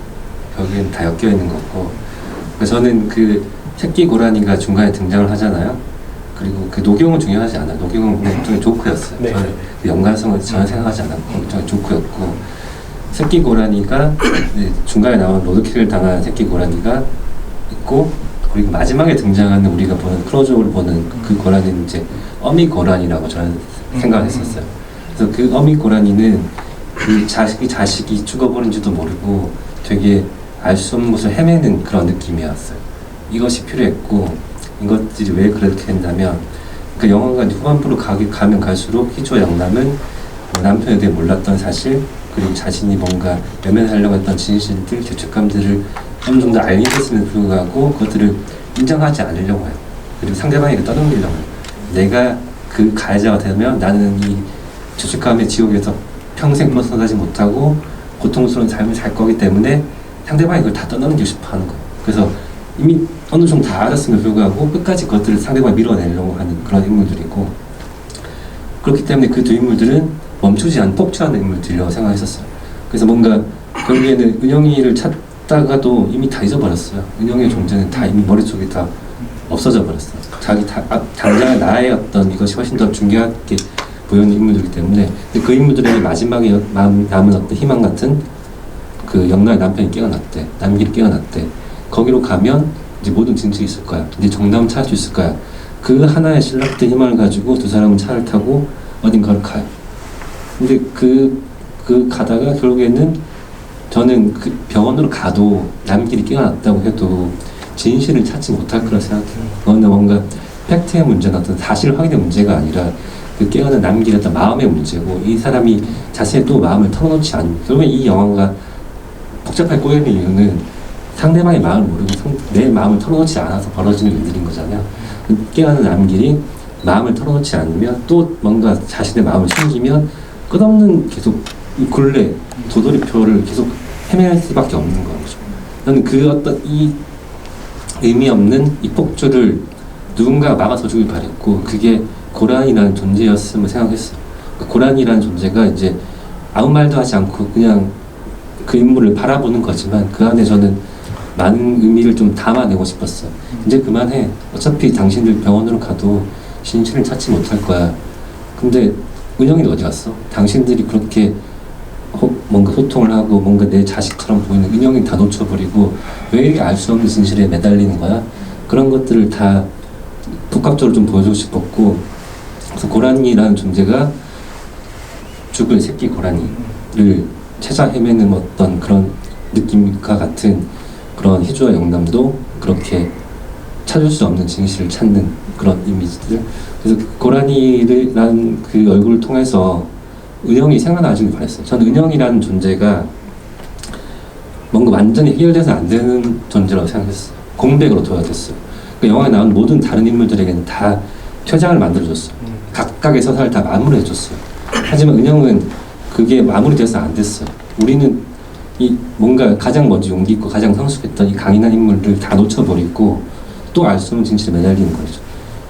결국엔 다 엮여 있는 거고. 그래서 저는 그 새끼 고라니가 중간에 등장을 하잖아요. 그리고 그 녹용은 중요하지 않아요. 녹용은 그냥 일종의 조크였어요. 네. 저는 그 연관성을 전혀 생각하지 않았고 일종의 조크였고, 새끼 고라니가 중간에 나온 로드킬을 당한 새끼 고라니가 있고, 그리고 마지막에 등장하는 우리가 보는 클로즈업을 보는 그 고라니는 이제 어미 고라니라고 저는 생각을 했었어요. 그래서 그 어미 고라니는 그 자식이 죽어버린지도 모르고 되게 알 수 없는 곳을 헤매는 그런 느낌이었어요. 이것이 필요했고, 이것들이 왜 그렇게 된다면, 그 영화가 후반부로 가면 갈수록 희주와 영남은 남편에 대해 몰랐던 사실, 그리고 자신이 뭔가 외면하려고 했던 진실들, 죄책감들을 어느 정도 알게 됐음에도 불구하고 그것들을 인정하지 않으려고 해요. 그리고 상대방에게 떠넘기려고 해요. 내가 그 가해자가 되면 나는 이 죄책감의 지옥에서 평생 벗어나지 못하고 고통스러운 삶을 살 거기 때문에 상대방이 그걸 다 떠넘기고 싶어 하는 거예요. 그래서 이미 어느 정도 다 알았음에도 불구하고 끝까지 그것들을 상대방이 밀어내려고 하는 그런 인물들이고, 그렇기 때문에 그 두 인물들은 멈추지 않는 폭주하는 인물들이라고 생각했었어요. 그래서 뭔가 결국에는 은영이를 찾다가도 이미 다 잊어버렸어요. 은영이의 존재는 다 이미 머릿속에 다 없어져 버렸어요. 당장의 나의 어떤 이것이 훨씬 더 중요하게 보이는 인물들이기 때문에, 그 인물들에게 마지막에 남은 어떤 희망 같은 그 영남의 남편이 깨어났대, 남길이 깨어났대. 거기로 가면 이제 모든 진실이 있을 거야. 이제 정답은 찾을 수 있을 거야. 그 하나의 신락된 희망을 가지고 두 사람은 차를 타고 어딘가를 가요. 근데 그 가다가 결국에는 저는 그 병원으로 가도 남길이 깨어났다고 해도 진실을 찾지 못할 거라 생각해요. 그거는 뭔가 팩트의 문제나 어떤 사실 확인의 문제가 아니라 그 깨어난 남길의 어떤 마음의 문제고, 이 사람이 자신의 또 마음을 털어놓지 않는, 결국엔 이 영화가 복잡하게 꼬여있는 이유는 상대방의 마음을 모르고 내 마음을 털어놓지 않아서 벌어지는 일들인 거잖아요. 깨어난 남길이 마음을 털어놓지 않으면 또 뭔가 자신의 마음을 숨기면 끝없는 계속 이 굴레, 도돌이표를 계속 헤매할 수밖에 없는 거죠. 저는 그 어떤 이 의미 없는 이 폭주를 누군가 막아서 주길 바랬고, 그게 고란이라는 존재였음을 생각했어요. 그러니까 고란이라는 존재가 이제 아무 말도 하지 않고 그냥 그 인물을 바라보는 거지만 그 안에 저는 많은 의미를 좀 담아내고 싶었어요. 이제 그만해. 어차피 당신들 병원으로 가도 진실을 찾지 못할 거야. 근데 은영이는 어디 갔어? 당신들이 그렇게 뭔가 소통을 하고 뭔가 내 자식처럼 보이는 은영이 다 놓쳐버리고 왜 이렇게 알 수 없는 진실에 매달리는 거야? 그런 것들을 다 복합적으로 좀 보여주고 싶었고, 그래서 고라니라는 존재가 죽을 새끼 고라니를 찾아 헤매는 어떤 그런 느낌과 같은 그런 희주와 영남도 그렇게 찾을 수 없는 진실을 찾는 그런 이미지들. 그래서 고라니라는 그 얼굴을 통해서 은영이 생각나기를 바랬어요. 저는 은영이라는 존재가 뭔가 완전히 해결돼서 안 되는 존재라고 생각했어요. 공백으로 둬야 됐어요. 그 영화에 나온 모든 다른 인물들에게는 다 퇴장을 만들어줬어요. 각각의 서사를 다 마무리해줬어요. 하지만 은영은 그게 마무리돼서 안 됐어요. 우리는 이 뭔가 가장 먼저 용기 있고 가장 성숙했던 이 강인한 인물을 다 놓쳐버리고 또 알 수 없는 진실에 매달리는 거죠.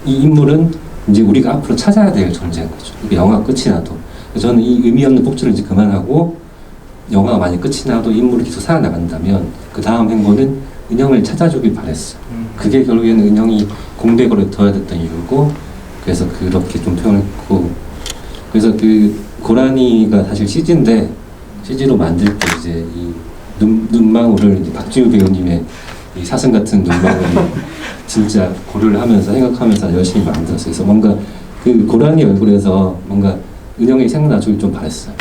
이 인물은 이제 우리가 앞으로 찾아야 될 존재인 거죠. 이게 영화 끝이 나도. 저는 이 의미 없는 폭주를 이제 그만하고 영화가 만약 끝이 나도 인물이 계속 살아나간다면 그 다음 행보는 은영을 찾아주길 바랬어요. 그게 결국에는 은영이 공백으로 둬야 됐던 이유고, 그래서 그렇게 좀 표현했고, 그래서 그 고라니가 사실 CG인데 CG로 만들 때 이제 이 눈망울을 이제 박지우 배우님의 이 사슴 같은 눈망울을 진짜 고려를 하면서 생각하면서 열심히 만들었어요. 그래서 뭔가 그 고라니 얼굴에서 뭔가 은영이 생각나주길 좀 바랬어요.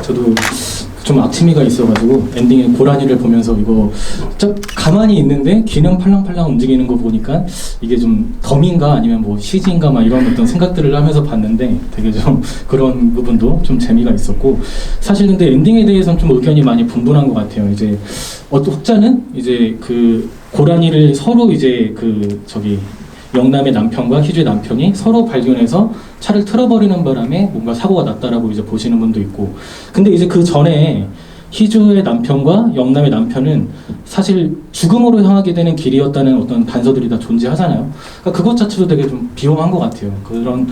저도 좀 악취미가 있어가지고 엔딩에 고라니를 보면서 이거 좀 가만히 있는데 귀는 팔랑팔랑 움직이는 거 보니까 이게 좀 덤인가 아니면 뭐 CG인가 막 이런 어떤 생각들을 하면서 봤는데 되게 좀 그런 부분도 좀 재미가 있었고, 사실 근데 엔딩에 대해서는 좀 의견이 많이 분분한 것 같아요. 이제 어떤 혹자는 이제 그 고라니를 서로 이제 그 저기 영남의 남편과 희주의 남편이 서로 발견해서 차를 틀어버리는 바람에 뭔가 사고가 났다라고 이제 보시는 분도 있고, 근데 이제 그 전에 희주의 남편과 영남의 남편은 사실 죽음으로 향하게 되는 길이었다는 어떤 단서들이 다 존재하잖아요. 그러니까 그것 자체도 되게 좀 비용한 것 같아요. 그런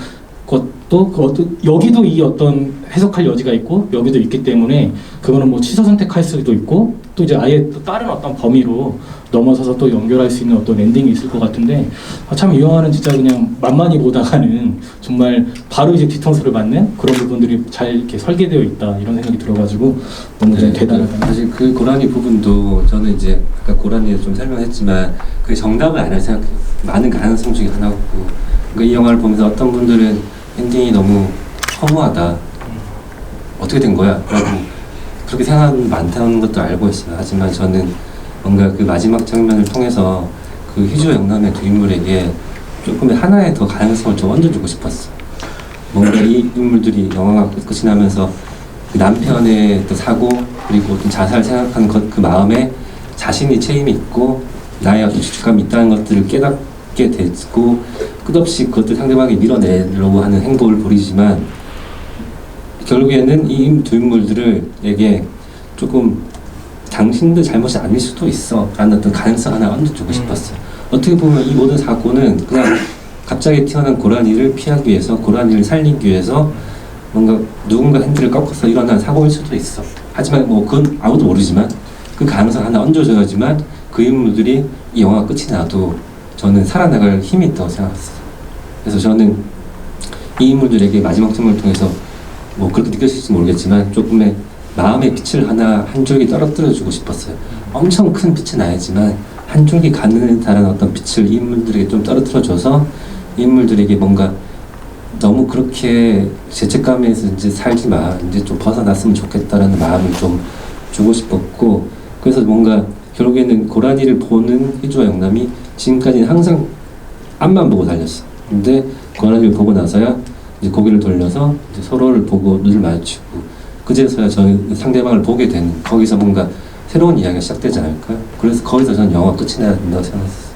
것도 여기도 이 어떤 해석할 여지가 있고 여기도 있기 때문에 그거는 뭐 취사 선택할 수도 있고 또 이제 아예 또 다른 어떤 범위로 넘어서서 또 연결할 수 있는 어떤 엔딩이 있을 것 같은데, 참 이 영화는 진짜 그냥 만만히 보다가는 정말 바로 이제 뒤통수를 맞는 그런 부분들이 잘 이렇게 설계되어 있다 이런 생각이 들어가지고 너무 좀 대단하다. 사실 그 고라니 부분도 저는 이제 아까 고라니에 좀 설명했지만 그게 정답을 안 할 생각해요. 많은 가능성 중에 하나고, 그러니까 이 영화를 보면서 어떤 분들은 엔딩이 너무 허무하다, 어떻게 된 거야? 라고 그렇게 생각하는 분 많다는 것도 알고 있어요. 하지만 저는 뭔가 그 마지막 장면을 통해서 그 희주 영남의 두 인물에게 조금의 하나의 더 가능성을 좀 얹어주고 싶었어. 뭔가 이 인물들이 영화가 끝이 나면서 그 남편의 또 사고 그리고 좀 자살 생각하는 그 마음에 자신이 책임이 있고 나의 어떤 주축감이 있다는 것들을 깨닫게 되고 끝없이 그것들 상대방이 밀어내려고 하는 행보를 보이지만 결국에는 이 두 인물들에게 조금 당신들 잘못이 아닐 수도 있어 라는 어떤 가능성 하나 얹어주고 싶었어요. 어떻게 보면 이 모든 사고는 그냥 갑자기 튀어나온 고라니를 피하기 위해서, 고라니를 살리기 위해서 뭔가 누군가 핸들을 꺾어서 일어난 사고일 수도 있어. 하지만 뭐 그건 아무도 모르지만 그 가능성 하나 얹어줘야지만 그 인물들이 이 영화가 끝이 나도 저는 살아나갈 힘이 있다고 생각했어요. 그래서 저는 이 인물들에게 마지막 장면을 통해서 뭐 그렇게 느꼈을지 모르겠지만 조금의 마음의 빛을 하나 한 줄기 떨어뜨려주고 싶었어요. 엄청 큰 빛은 아니지만 한 줄기 가느다란 어떤 빛을 이 인물들에게 좀 떨어뜨려줘서 이 인물들에게 뭔가 너무 그렇게 죄책감에서 이제 살지 마, 이제 좀 벗어났으면 좋겠다라는 마음을 좀 주고 싶었고, 그래서 뭔가 결국에는 고라니를 보는 희주와 영남이 지금까지는 항상 앞만 보고 달렸어. 근데 고라니를 보고 나서야 이제 고개를 돌려서 이제 서로를 보고 눈을 마주치고 그제서야 저는 상대방을 보게 되는, 거기서 뭔가 새로운 이야기가 시작되지 않을까? 그래서 거기서 저는 영화 끝이 나야 된다고 생각했어요.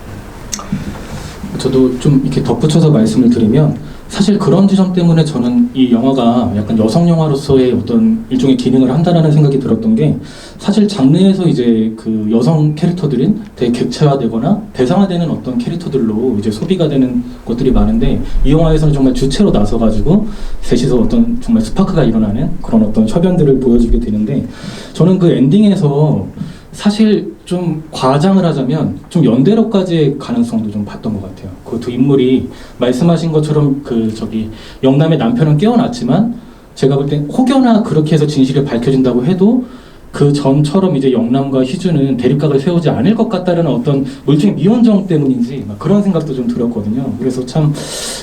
저도 좀 이렇게 덧붙여서 말씀을 드리면 사실 그런 지점 때문에 저는 이 영화가 약간 여성 영화로서의 어떤 일종의 기능을 한다라는 생각이 들었던 게, 사실 장르에서 이제 그 여성 캐릭터들은 되게 객체화되거나 대상화되는 어떤 캐릭터들로 이제 소비가 되는 것들이 많은데, 이 영화에서는 정말 주체로 나서가지고 셋이서 어떤 정말 스파크가 일어나는 그런 어떤 셔변들을 보여주게 되는데, 저는 그 엔딩에서 사실 좀 과장을 하자면 좀 연대로까지의 가능성도 좀 봤던 것 같아요. 그 두 인물이 말씀하신 것처럼 그 저기 영남의 남편은 깨어났지만 제가 볼 땐 혹여나 그렇게 해서 진실이 밝혀진다고 해도 그 전처럼 이제 영남과 희주는 대립각을 세우지 않을 것 같다는 어떤 물증의 미온정 때문인지 막 그런 생각도 좀 들었거든요. 그래서 참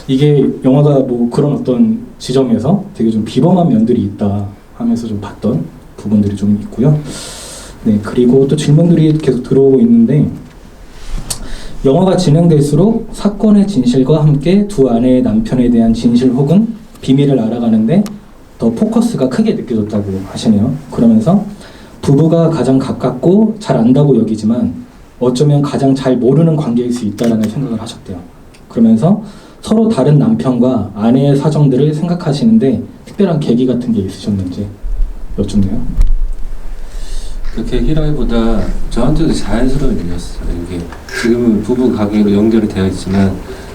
이게 영화가 뭐 그런 어떤 지점에서 되게 좀 비범한 면들이 있다 하면서 좀 봤던 부분들이 좀 있고요. 네, 그리고 또 질문들이 계속 들어오고 있는데 영화가 진행될수록 사건의 진실과 함께 두 아내의 남편에 대한 진실 혹은 비밀을 알아가는데 더 포커스가 크게 느껴졌다고 하시네요. 그러면서 부부가 가장 가깝고 잘 안다고 여기지만 어쩌면 가장 잘 모르는 관계일 수 있다라는 생각을 하셨대요. 그러면서 서로 다른 남편과 아내의 사정들을 생각하시는데 특별한 계기 같은 게 있으셨는지 여쭙네요. 그 계기라기보다 저한테도 자연스러운 일이었어요. 이게 지금은 부부 관계로 연결이 되어 있지만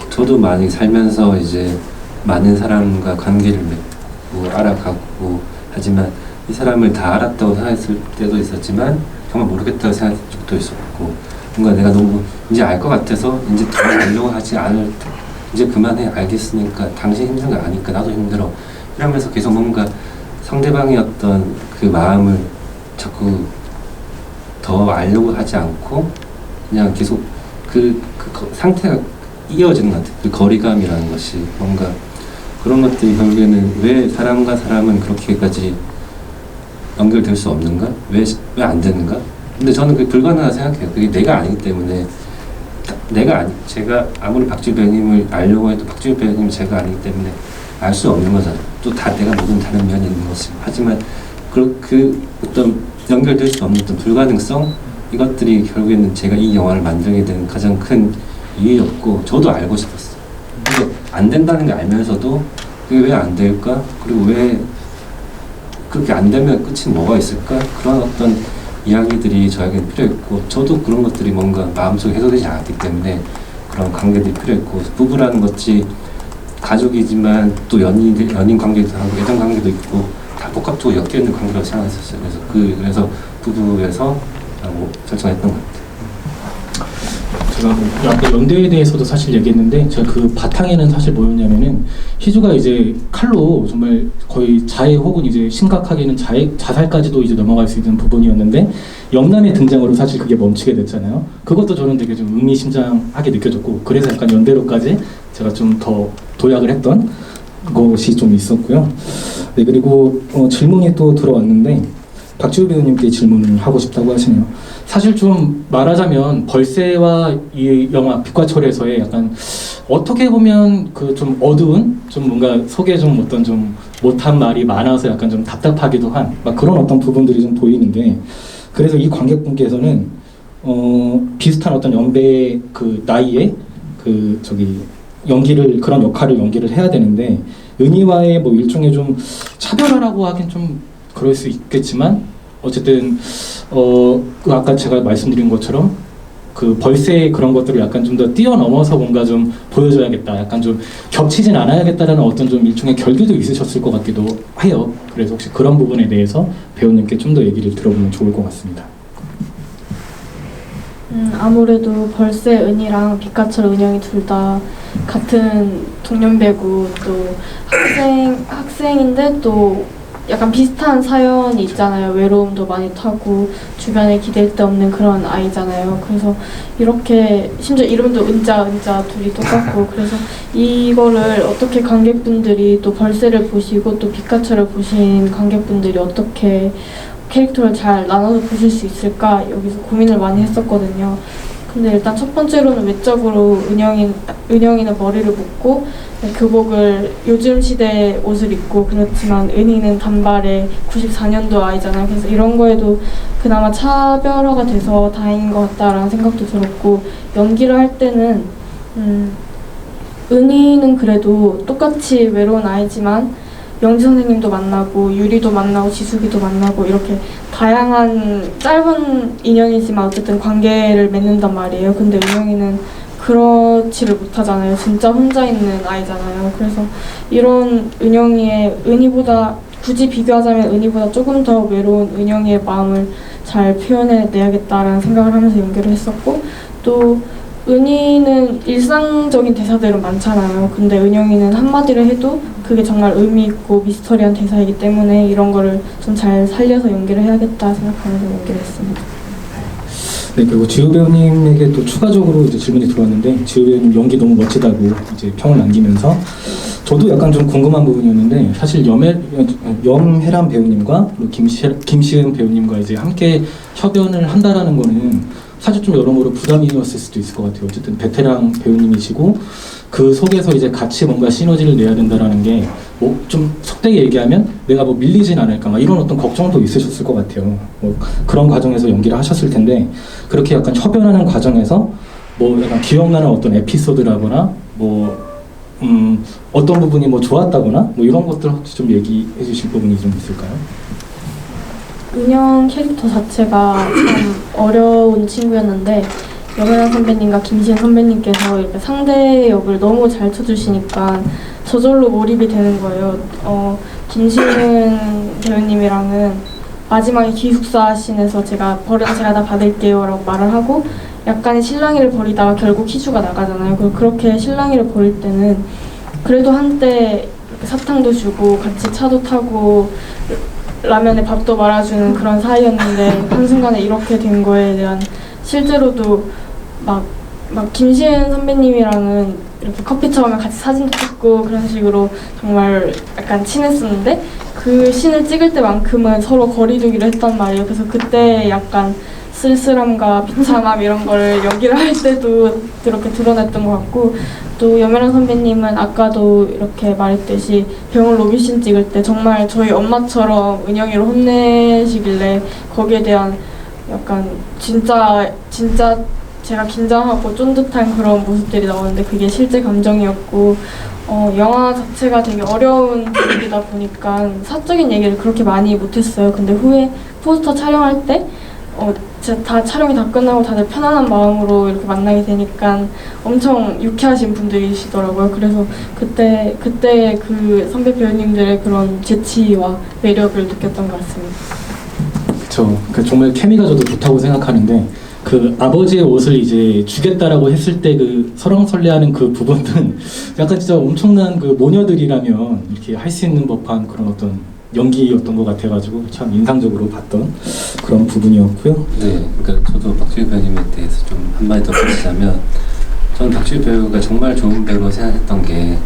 저도 많이 살면서 이제 많은 사람과 관계를 맺고 알아가고 하지만 이 사람을 다 알았다고 생각했을 때도 있었지만 정말 모르겠다고 생각했을 적도 있었고 뭔가 내가 너무 이제 알 것 같아서 이제 더 알려고 하지 않을 때 이제 그만해 알겠으니까 당신 힘든 거 아니까 나도 힘들어 이러면서 계속 뭔가 상대방의 어떤 그 마음을 자꾸 더 알려고 하지 않고 그냥 계속 그 상태가 이어지는 것 같아요. 그 거리감이라는 것이 뭔가 그런 것들이 결국에는 왜 사람과 사람은 그렇게까지 연결될 수 없는가? 왜 안 되는가? 근데 저는 그게 불가능하다고 생각해요. 그게 내가 아니기 때문에 제가 아무리 박지우 배우님을 알려고 해도 박지우 배우님은 제가 아니기 때문에 알 수 없는 거잖아요. 또 다 내가 모든 다른 면이 있는 거지. 하지만 그 어떤 연결될 수 없는 어떤 불가능성 이것들이 결국에는 제가 이 영화를 만들게 된 가장 큰 이유였고 저도 알고 싶었어요. 근데 안 된다는 걸 알면서도 그게 왜 안 될까? 그리고 왜 그렇게 안 되면 끝이 뭐가 있을까? 그런 어떤 이야기들이 저에게는 필요했고 저도 그런 것들이 뭔가 마음속에 해소되지 않았기 때문에 그런 관계들이 필요했고 부부라는 것이 가족이지만 또 연인 관계도 하고 애정 관계도 있고 다 복합적으로 엮여있는 관계라고 생각했었어요. 그래서 부부에서 설정했던 것 같아요. 제가 아까 연대에 대해서도 사실 얘기했는데 제가 그 바탕에는 사실 뭐였냐면은 희주가 이제 칼로 정말 거의 자해 혹은 이제 심각하게는 자살까지도 이제 넘어갈 수 있는 부분이었는데 영남의 등장으로 사실 그게 멈추게 됐잖아요. 그것도 저는 되게 좀 의미심장하게 느껴졌고 그래서 약간 연대로까지 제가 좀 더 도약을 했던 것이 좀 있었고요. 네, 그리고 질문이 또 들어왔는데 박지우 배우님께 질문을 하고 싶다고 하시네요. 사실 좀 말하자면 벌새와 이 영화 빛과 철에서의 약간 어떻게 보면 그 좀 어두운 좀 뭔가 속에 좀 어떤 좀 못한 말이 많아서 약간 좀 답답하기도 한 막 그런 어떤 부분들이 좀 보이는데 그래서 이 관객분께서는 비슷한 어떤 연배의 그 나이에 그 저기 연기를 그런 역할을 연기를 해야 되는데 은희와의 뭐 일종의 좀 차별화라고 하긴 좀 그럴 수 있겠지만 어쨌든 그 아까 제가 말씀드린 것처럼 그 벌새의 그런 것들을 약간 좀 더 뛰어넘어서 뭔가 좀 보여줘야겠다 약간 좀 겹치진 않아야겠다라는 어떤 좀 일종의 결기도 있으셨을 것 같기도 해요. 그래서 혹시 그런 부분에 대해서 배우님께 좀 더 얘기를 들어보면 좋을 것 같습니다. 아무래도 벌새 은희랑 빛과철 은영이 둘 다 같은 동년배고 또 학생인데 또 약간 비슷한 사연이 있잖아요. 외로움도 많이 타고 주변에 기댈 데 없는 그런 아이잖아요. 그래서 이렇게 심지어 이름도 은자 둘이 똑같고 그래서 이거를 어떻게 관객분들이 또 벌새를 보시고 또 빛과철을 보신 관객분들이 어떻게 캐릭터를 잘 나눠서 보실 수 있을까 여기서 고민을 많이 했었거든요. 근데 일단 첫 번째로는 외적으로 은영이는 머리를 묶고 교복을 요즘 시대 옷을 입고 그렇지만 은희는 단발에 94년도 아이잖아요. 그래서 이런 거에도 그나마 차별화가 돼서 다행인 것 같다라는 생각도 들었고 연기를 할 때는 은희는 그래도 똑같이 외로운 아이지만 영지 선생님도 만나고 유리도 만나고 지숙이도 만나고 이렇게 다양한 짧은 인연이지만 어쨌든 관계를 맺는단 말이에요. 근데 은영이는 그렇지를 못하잖아요. 진짜 혼자 있는 아이잖아요. 그래서 이런 은영이의 은희보다 굳이 비교하자면 은희보다 조금 더 외로운 은영이의 마음을 잘 표현해내야겠다라는 생각을 하면서 연기를 했었고 또 은희는 일상적인 대사들은 많잖아요. 근데 은영이는 한마디를 해도 그게 정말 의미 있고 미스터리한 대사이기 때문에 이런 거를 좀 잘 살려서 연기를 해야겠다 생각하면서 연기를 했습니다. 네, 그리고 지우 배우님에게 또 추가적으로 이제 질문이 들어왔는데 지우 배우님 연기 너무 멋지다고 이제 평을 남기면서 저도 약간 좀 궁금한 부분이었는데 사실 염혜란 배우님과 김시은 배우님과 이제 함께 협연을 한다라는 거는 사실 좀 여러모로 부담이었을 수도 있을 것 같아요. 어쨌든 베테랑 배우님이시고 그 속에서 이제 같이 뭔가 시너지를 내야 된다라는 게 뭐 좀 속되게 얘기하면 내가 뭐 밀리진 않을까 막 이런 어떤 걱정도 있으셨을 것 같아요. 뭐 그런 과정에서 연기를 하셨을 텐데 그렇게 약간 협연하는 과정에서 뭐 약간 기억나는 어떤 에피소드라거나 뭐 어떤 부분이 뭐 좋았다거나 뭐 이런 것들 혹시 좀 얘기해 주실 부분이 좀 있을까요? 은영 캐릭터 자체가 참 어려운 친구였는데 염혜란 선배님과 김시현 선배님께서 이렇게 상대 역을 너무 잘 쳐주시니까 저절로 몰입이 되는 거예요. 김시은 배우님이랑은 마지막에 기숙사 씬에서 제가 다 받을게요라고 말을 하고 약간의 실랑이를 벌이다가 결국 희주가 나가잖아요. 그렇게 실랑이를 벌일 때는 그래도 한때 이렇게 사탕도 주고 같이 차도 타고 라면에 밥도 말아주는 그런 사이였는데 한순간에 이렇게 된 거에 대한 실제로도 막 김시은 선배님이랑은 이렇게 커피처럼에 같이 사진도 찍고 그런 식으로 정말 약간 친했었는데 그 씬을 찍을 때만큼은 서로 거리두기를 했단 말이에요. 그래서 그때 약간 쓸쓸함과 비참함 이런 걸 연기를 할 때도 이렇게 드러냈던 것 같고 또 염혜란 선배님은 아까도 이렇게 말했듯이 병원 로비씬 찍을 때 정말 저희 엄마처럼 은영이를 혼내시길래 거기에 대한 약간 진짜 제가 긴장하고 쫀득한 그런 모습들이 나오는데 그게 실제 감정이었고 영화 자체가 되게 어려운 분위기다 보니까 사적인 얘기를 그렇게 많이 못했어요. 근데 후에 포스터 촬영할 때 진짜 촬영이 다 끝나고 다들 편안한 마음으로 이렇게 만나게 되니까 엄청 유쾌하신 분들이시더라고요. 그래서 그때 그 선배 배우님들의 그런 재치와 매력을 느꼈던 것 같습니다. 그렇죠. 정말 케미가 저도 좋다고 생각하는데 그 아버지의 옷을 이제 주겠다라고 했을 때 그 설왕설래하는 그 부분은 약간 진짜 엄청난 그 모녀들이라면 이렇게 할 수 있는 법한 그런 어떤 연기였던 것 같아가지고 참 인상적으로 봤던 그런 부분이었고요. 네, 그러니까 저도 박주희 배우님에 대해서 좀 한마디 더 붙이자면 저는 박주희 배우가 정말 좋은 배우로 생각했던 게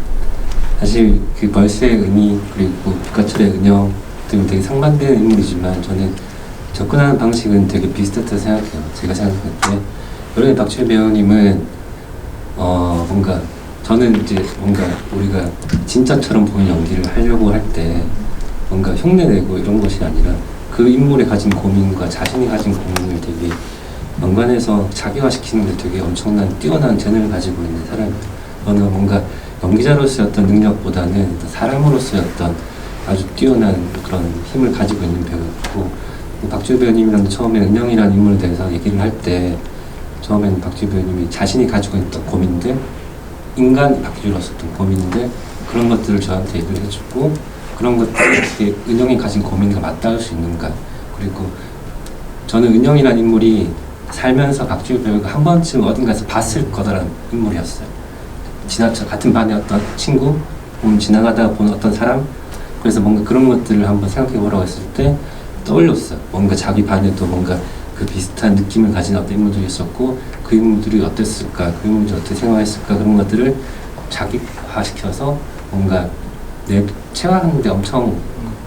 사실 그 벌새의 은희 그리고 빛과철의 은영 등은 되게 상반되는 인물이지만 저는 접근하는 방식은 되게 비슷했다고 생각해요. 제가 생각할 때 여론의 박주희 배우님은 뭔가 저는 이제 뭔가 우리가 진짜처럼 보이는 연기를 하려고 할 때 뭔가 흉내내고 이런 것이 아니라 그 인물이 가진 고민과 자신이 가진 고민을 되게 연관해서 자기화시키는 데 되게 엄청난 뛰어난 재능을 가지고 있는 사람이에요. 저는 뭔가 연기자로서의 어떤 능력보다는 사람으로서의 어떤 아주 뛰어난 그런 힘을 가지고 있는 배우였고 박주희 배우님이랑 처음에 은영이라는 인물에 대해서 얘기를 할 때 처음에는 박주희 배우님이 자신이 가지고 있던 고민들 인간 박주희로서 어떤 고민들 그런 것들을 저한테 얘기를 해주고 그런 것들이 은영이 가진 고민과 맞닿을 수 있는가 그리고 저는 은영이라는 인물이 살면서 박주희 배우가 한 번쯤 어딘가에서 봤을 거다라는 인물이었어요. 같은 반의 어떤 친구 지나가다가 본 어떤 사람 그래서 뭔가 그런 것들을 한번 생각해 보라고 했을 때 떠올렸어요. 뭔가 자기 반에도 뭔가 그 비슷한 느낌을 가진 어떤 인물들이 있었고 그 인물들이 어땠을까 그 인물들이 어떻게 생활했을까 그런 것들을 자기화시켜서 뭔가 체화하는데 엄청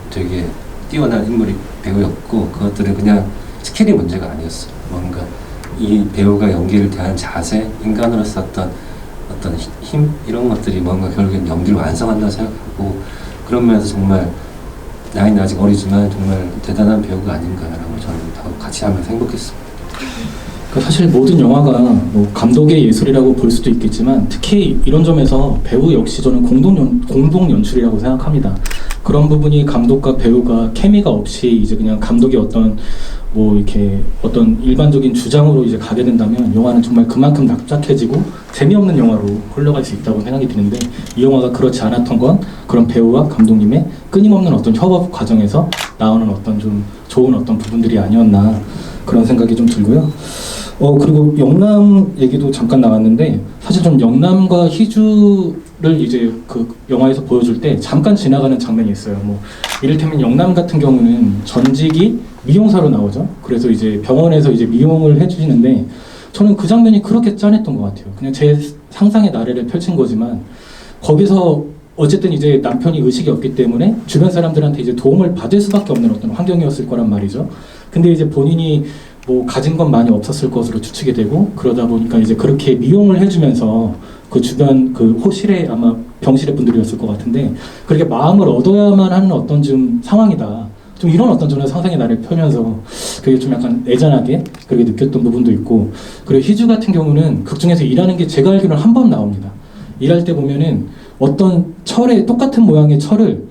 되게 뛰어난 인물이 배우였고 그것들은 그냥 스킬이 문제가 아니었어요. 뭔가 이 배우가 연기를 대하는 자세, 인간으로서 어떤 힘 이런 것들이 뭔가 결국엔 연기를 완성한다고 생각하고 그런 면에서 정말 나이는 아직 어리지만 정말 대단한 배우가 아닌가라고 저는 다 같이 하면서 행복했습니다. 사실 모든 영화가 뭐 감독의 예술이라고 볼 수도 있겠지만 특히 이런 점에서 배우 역시 저는 공동 연출이라고 생각합니다. 그런 부분이 감독과 배우가 케미가 없이 이제 그냥 감독의 어떤 뭐 이렇게 어떤 일반적인 주장으로 이제 가게 된다면 영화는 정말 그만큼 낙작해지고 재미없는 영화로 흘러갈 수 있다고 생각이 드는데 이 영화가 그렇지 않았던 건 그런 배우와 감독님의 끊임없는 어떤 협업 과정에서 나오는 어떤 좀 좋은 어떤 부분들이 아니었나 그런 생각이 좀 들고요. 그리고 영남 얘기도 잠깐 나왔는데 사실 좀 영남과 희주를 이제 그 영화에서 보여줄 때 잠깐 지나가는 장면이 있어요. 뭐 이를테면 영남 같은 경우는 전직이 미용사로 나오죠. 그래서 이제 병원에서 이제 미용을 해주시는데 저는 그 장면이 그렇게 짠했던 것 같아요. 그냥 제 상상의 나래를 펼친 거지만 거기서 어쨌든 이제 남편이 의식이 없기 때문에 주변 사람들한테 이제 도움을 받을 수밖에 없는 어떤 환경이었을 거란 말이죠. 근데 이제 본인이 뭐 가진 건 많이 없었을 것으로 추측이 되고, 그러다 보니까 이제 그렇게 미용을 해주면서 그 주변 그 호실에 아마 병실의 분들이었을 것 같은데, 그렇게 마음을 얻어야만 하는 어떤 좀 상황이다. 좀 이런 어떤 저는 상상의 나를 펴면서 그게 좀 약간 애잔하게 그렇게 느꼈던 부분도 있고, 그리고 희주 같은 경우는 극 중에서 일하는 게 제가 알기로는 한 번 나옵니다. 일할 때 보면은 어떤 철에 똑같은 모양의 철을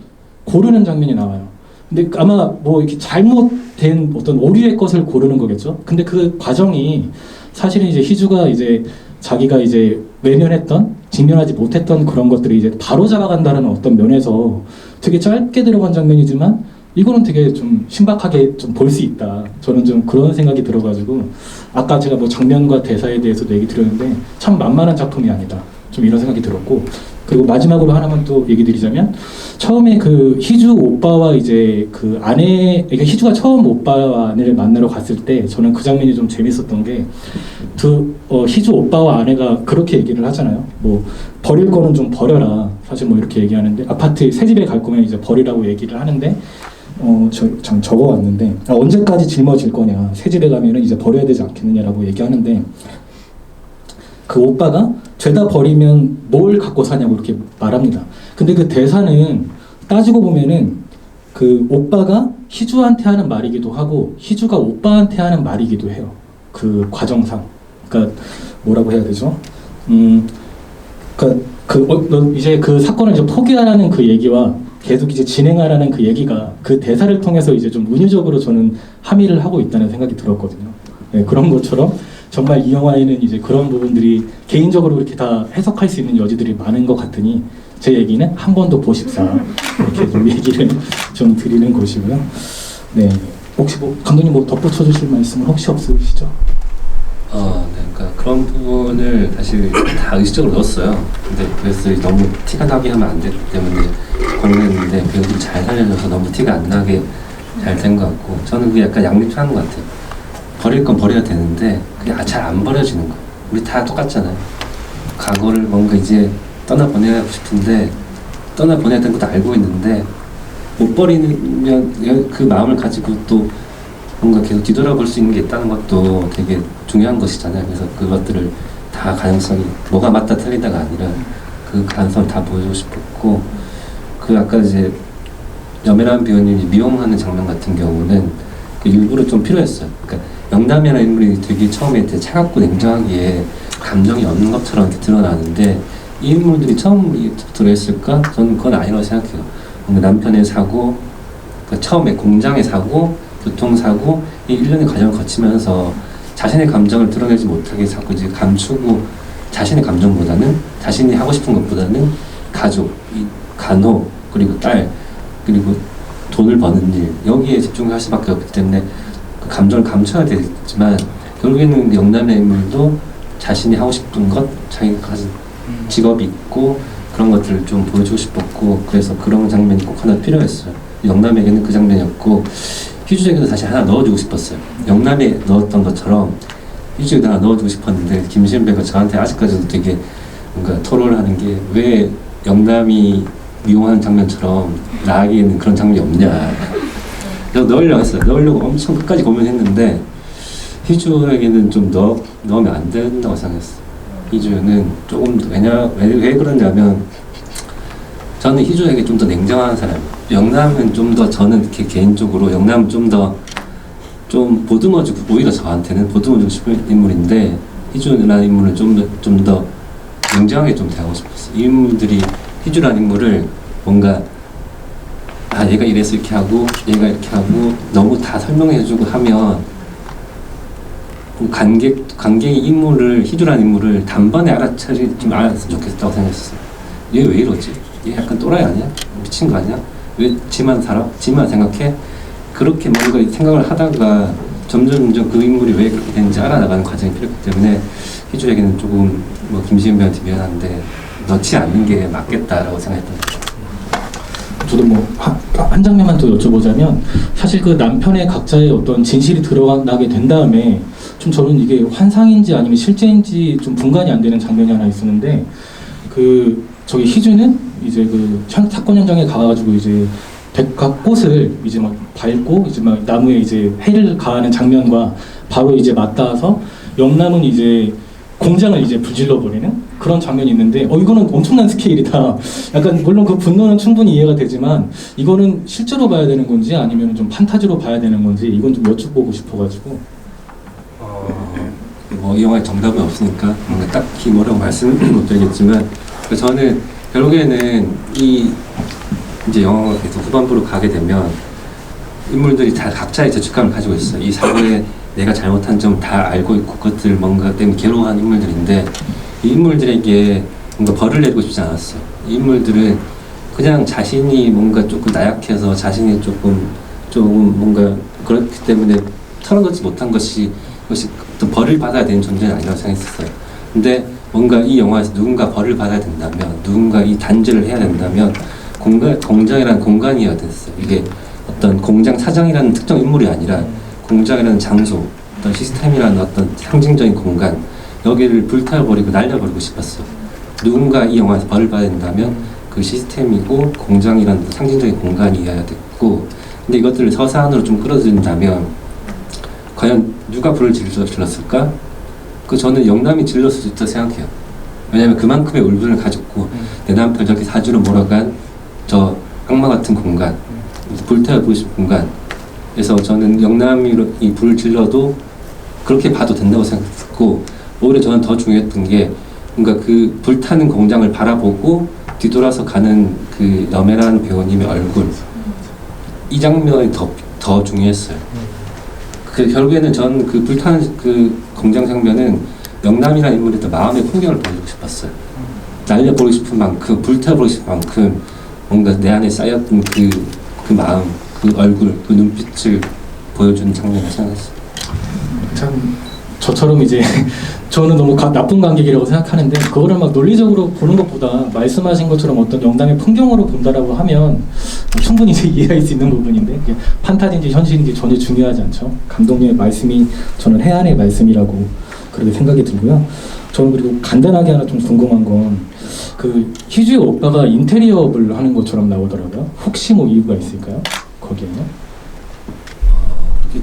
고르는 장면이 나와요. 근데 아마 뭐 이렇게 잘못된 어떤 오류의 것을 고르는 거겠죠. 근데 그 과정이 사실은 이제 희주가 이제 자기가 이제 외면했던, 직면하지 못했던 그런 것들이 이제 바로 잡아간다는 어떤 면에서 되게 짧게 들어간 장면이지만 이거는 되게 좀 신박하게 좀 볼 수 있다. 저는 좀 그런 생각이 들어가지고, 아까 제가 뭐 장면과 대사에 대해서도 얘기 드렸는데 참 만만한 작품이 아니다. 좀 이런 생각이 들었고, 그리고 마지막으로 하나만 또 얘기 드리자면, 처음에 그 희주 오빠와 이제 그 아내, 그러니까 희주가 처음 오빠와 아내를 만나러 갔을 때 저는 그 장면이 좀 재밌었던 게, 희주 오빠와 아내가 그렇게 얘기를 하잖아요. 뭐 버릴 거는 좀 버려라. 사실 뭐 이렇게 얘기하는데, 아파트 새 집에 갈 거면 이제 버리라고 얘기를 하는데, 참 적어왔는데, 언제까지 짊어질 거냐, 새 집에 가면은 이제 버려야 되지 않겠느냐라고 얘기하는데, 그 오빠가 죄다 버리면 뭘 갖고 사냐고 이렇게 말합니다. 근데 그 대사는 따지고 보면은 그 오빠가 희주한테 하는 말이기도 하고 희주가 오빠한테 하는 말이기도 해요. 그 과정상. 그러니까 뭐라고 해야 되죠? 이제 그 사건을 이제 포기하라는 그 얘기와 계속 이제 진행하라는 그 얘기가 그 대사를 통해서 이제 좀 은유적으로 저는 함의를 하고 있다는 생각이 들었거든요. 네, 그런 것처럼 정말 이 영화에는 이제 그런 부분들이 개인적으로 이렇게 다 해석할 수 있는 여지들이 많은 것 같으니 제 얘기는 한 번 더 보십사, 이렇게 좀 얘기를 좀 드리는 것이고요. 네, 혹시 뭐 감독님 뭐 덧붙여 주실 말씀은 혹시 없으시죠? 네, 그러니까 그런 부분을 사실 다 의식적으로 넣었어요. 근데 그래서 너무 티가 나게 하면 안 되기 때문에 고민했는데 배우들이 잘 살려줘서 너무 티가 안 나게 잘 된 것 같고, 저는 그게 약간 양립하는 것 같아요. 버릴 건 버려야 되는데 그게 잘 안 버려지는 거. 우리 다 똑같잖아요. 과거를 뭔가 이제 떠나보내고 싶은데 떠나보내야 되는 것도 알고 있는데 못 버리면 그 마음을 가지고 또 뭔가 계속 뒤돌아볼 수 있는 게 있다는 것도 되게 중요한 것이잖아요. 그래서 그것들을 다 가능성이 뭐가 맞다 틀리다가 아니라 그 가능성을 다 보여주고 싶었고, 그 아까 이제 염혜란 배우님이 미용하는 장면 같은 경우는 일부러 좀 필요했어요. 그러니까 영남이라는 인물이 되게 처음에 되게 차갑고 냉정하기에 감정이 없는 것처럼 이렇게 드러나는데, 이 인물들이 처음부터 했을까? 저는 그건 아니라고 생각해요. 뭔가 남편의 사고, 그러니까 처음에 공장의 사고, 교통사고, 이 일련의 과정을 거치면서 자신의 감정을 드러내지 못하게 자꾸 이제 감추고, 자신의 감정보다는, 자신이 하고 싶은 것보다는 가족, 간호, 그리고 딸, 그리고 돈을 버는 일, 여기에 집중할 수밖에 없기 때문에 그 감정을 감춰야 되겠지만, 결국에는 영남의 인물도 자신이 하고 싶은 것, 자기가 가진 직업이 있고 그런 것들을 좀 보여주고 싶었고, 그래서 그런 장면이 꼭 하나 필요했어요. 영남에게는 그 장면이었고, 희주에게도 사실 하나 넣어주고 싶었어요. 영남에 넣었던 것처럼 희주에게 하나 넣어주고 싶었는데, 김신배가 저한테 아직까지도 되게 뭔가 토론을 하는 게, 왜 영남이 미용하는 장면처럼 나에게는 그런 장면이 없냐. 그래서 넣으려고 했어요. 넣으려고 엄청 끝까지 고민했는데 희주에게는 좀 넣으면 안 된다고 생각했어요. 희주는 조금 왜 그러냐면, 저는 희주에게 좀 더 냉정한 사람이에요. 영남은 좀 더, 저는 개인적으로 영남은 좀 보듬어주고, 오히려 저한테는 보듬어주고 싶은 인물인데, 희주라는 인물은 좀 더 냉정하게 좀 대하고 싶었어요. 이 인물들이, 희주라는 인물을 뭔가 얘가 이래서 이렇게 하고 얘가 이렇게 하고 너무 다 설명해주고 하면 관객의 인물을, 희주라는 인물을 단번에 좀 알았으면 좋겠다고 생각했어요. 얘 왜 이러지? 얘 약간 또라이 아니야? 미친 거 아니야? 왜 지만 살아? 지만 생각해? 그렇게 뭔가 생각을 하다가 점점 그 인물이 왜 그렇게 되는지 알아나가는 과정이 필요했기 때문에 희주에게는 조금 뭐 김시은 배우한테 미안한데 넣지 않는 게 맞겠다라고 생각했던 거죠. 저도 뭐 한 장면만 더 여쭤보자면, 사실 그 남편의 각자의 어떤 진실이 드러나게 된 다음에 좀 저는 이게 환상인지 아니면 실제인지 좀 분간이 안 되는 장면이 하나 있었는데, 그 저기 희주는 이제 그 사건 현장에 가가지고 이제 백각 꽃을 이제 막 밟고 이제 막 나무에 이제 해를 가하는 장면과 바로 이제 맞닿아서 영남은 이제 공장을 이제 불질러 버리는 그런 장면이 있는데 이거는 엄청난 스케일이다. 약간 물론 그 분노는 충분히 이해가 되지만 이거는 실제로 봐야 되는 건지 아니면 좀 판타지로 봐야 되는 건지 이건 좀 여쭤보고 싶어가지고. 뭐 이 영화에 정답은 없으니까 뭔가 딱히 뭐라고 말씀은 못 드리겠지만 저는 결국에는 이 이제 영화가 계속 후반부로 가게 되면 인물들이 다 각자의 죄책감을 가지고 있어요. 이 사고에 내가 잘못한 점 다 알고 있고 그것들 뭔가 때문에 괴로워하는 인물들인데 이 인물들에게 뭔가 벌을 내리고 싶지 않았어요. 이 인물들은 그냥 자신이 뭔가 조금 나약해서 자신이 조금 뭔가 그렇기 때문에 털어놓지 못한 것이 어떤 벌을 받아야 되는 존재는 아니라고 생각했어요. 근데 뭔가 이 영화에서 누군가 벌을 받아야 된다면 누군가 이 단죄를 해야 된다면 공장이라는 공간이어야 됐어요. 이게 어떤 공장 사장이라는 특정 인물이 아니라 공장이라는 장소, 어떤 시스템이라는 어떤 상징적인 공간 여기를 불타버리고 날려버리고 싶었어요. 누군가 이 영화에서 벌을 받아야 된다면 그 시스템이고 공장이라는 상징적인 공간이어야 됐고 근데 이것들을 서사안으로 좀 끌어들인다면 과연 누가 불을 질렀을까? 저는 영남이 질렀을 수 있다고 생각해요. 왜냐하면 그만큼의 울분을 가졌고 내 남편 저렇게 사주로 몰아간 저 악마 같은 공간, 불태워보고 싶은 공간 그래서 저는 영남이 이 불을 질러도 그렇게 봐도 된다고 생각했고 오히려 저는 더 중요했던 게 뭔가 그 불타는 공장을 바라보고 뒤돌아서 가는 그 염혜란 배우님의 얼굴 이 장면이 더 중요했어요. 결국에는 저는 그 불타는 그 공장 장면은 영남이라는 인물의 마음의 풍경을 보여주고 싶었어요. 날려버리고 싶은 만큼 불태워버리고 싶은 만큼 뭔가 내 안에 쌓였던 그 마음 그 얼굴, 그 눈빛을 보여주는 장면을 생각했어요. 참 저처럼 이제 저는 너무 나쁜 관객이라고 생각하는데 그거를 막 논리적으로 보는 것보다 말씀하신 것처럼 어떤 영담의 풍경으로 본다라고 하면 충분히 이제 이해할 수 있는 부분인데 이게 판타지인지 현실인지 전혀 중요하지 않죠. 감독님의 말씀이 저는 해안의 말씀이라고 그렇게 생각이 들고요. 저는 그리고 간단하게 하나 좀 궁금한 건 그 희주의 오빠가 인테리어를 하는 것처럼 나오더라고요. 혹시 뭐 이유가 있을까요? 거기에는?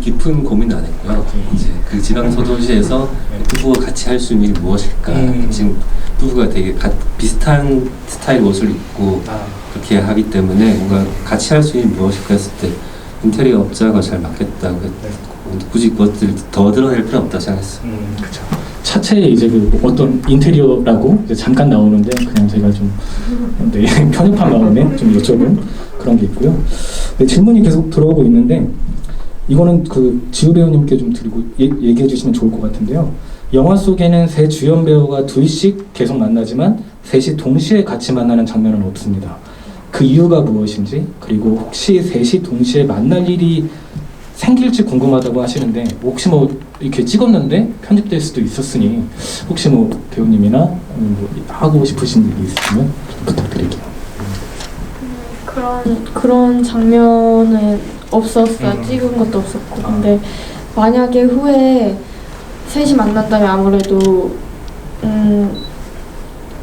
깊은 고민은 안 했고요. 이제 그 지방소도시에서 부부가 같이 할 수 있는 일이 무엇일까? 지금 부부가 되게 비슷한 스타일 옷을 입고 그렇게 하기 때문에 뭔가 같이 할 수 있는 일이 무엇일까 했을 때 인테리어 업자가 잘 맞겠다고 했고 굳이 그것들 더 드러낼 필요 없다고 생각했어요. 그렇죠. 차체에 이제 그 어떤 인테리어라고 이제 잠깐 나오는데 그냥 제가 좀 네, 편협한 마음에 좀 여쭤본 그런 게 있고요. 네, 질문이 계속 들어오고 있는데 이거는 그 지우 배우님께 좀 드리고 얘기해 주시면 좋을 것 같은데요. 영화 속에는 세 주연 배우가 둘씩 계속 만나지만 셋이 동시에 같이 만나는 장면은 없습니다. 그 이유가 무엇인지 그리고 혹시 셋이 동시에 만날 일이 생길지 궁금하다고 하시는데 혹시 뭐 이렇게 찍었는데 편집될 수도 있었으니 혹시 뭐 배우님이나 뭐 하고 싶으신 일이 있으시면 부탁드릴게요. 그런 장면은 없었어요. 찍은 것도 없었고. 근데 만약에 후에 셋이 만난다면 아무래도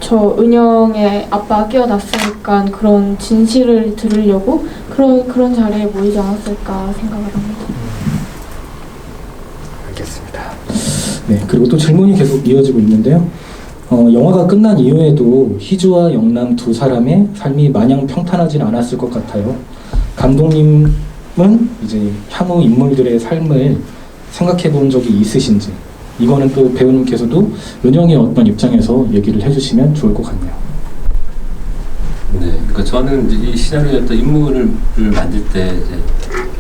저 은영의 아빠가 깨어났으니까 그런 진실을 들으려고 그런 자리에 모이지 않았을까 생각을 합니다. 알겠습니다. 네, 그리고 또 질문이 계속 이어지고 있는데요. 영화가 끝난 이후에도 희주와 영남 두 사람의 삶이 마냥 평탄하진 않았을 것 같아요. 감독님은 이제 향후 인물들의 삶을 생각해 본 적이 있으신지 이거는 또 배우님께서도 은영의 어떤 입장에서 얘기를 해주시면 좋을 것 같네요. 네, 그러니까 저는 이제 이 시나리오의 어떤 인물을 만들 때 이제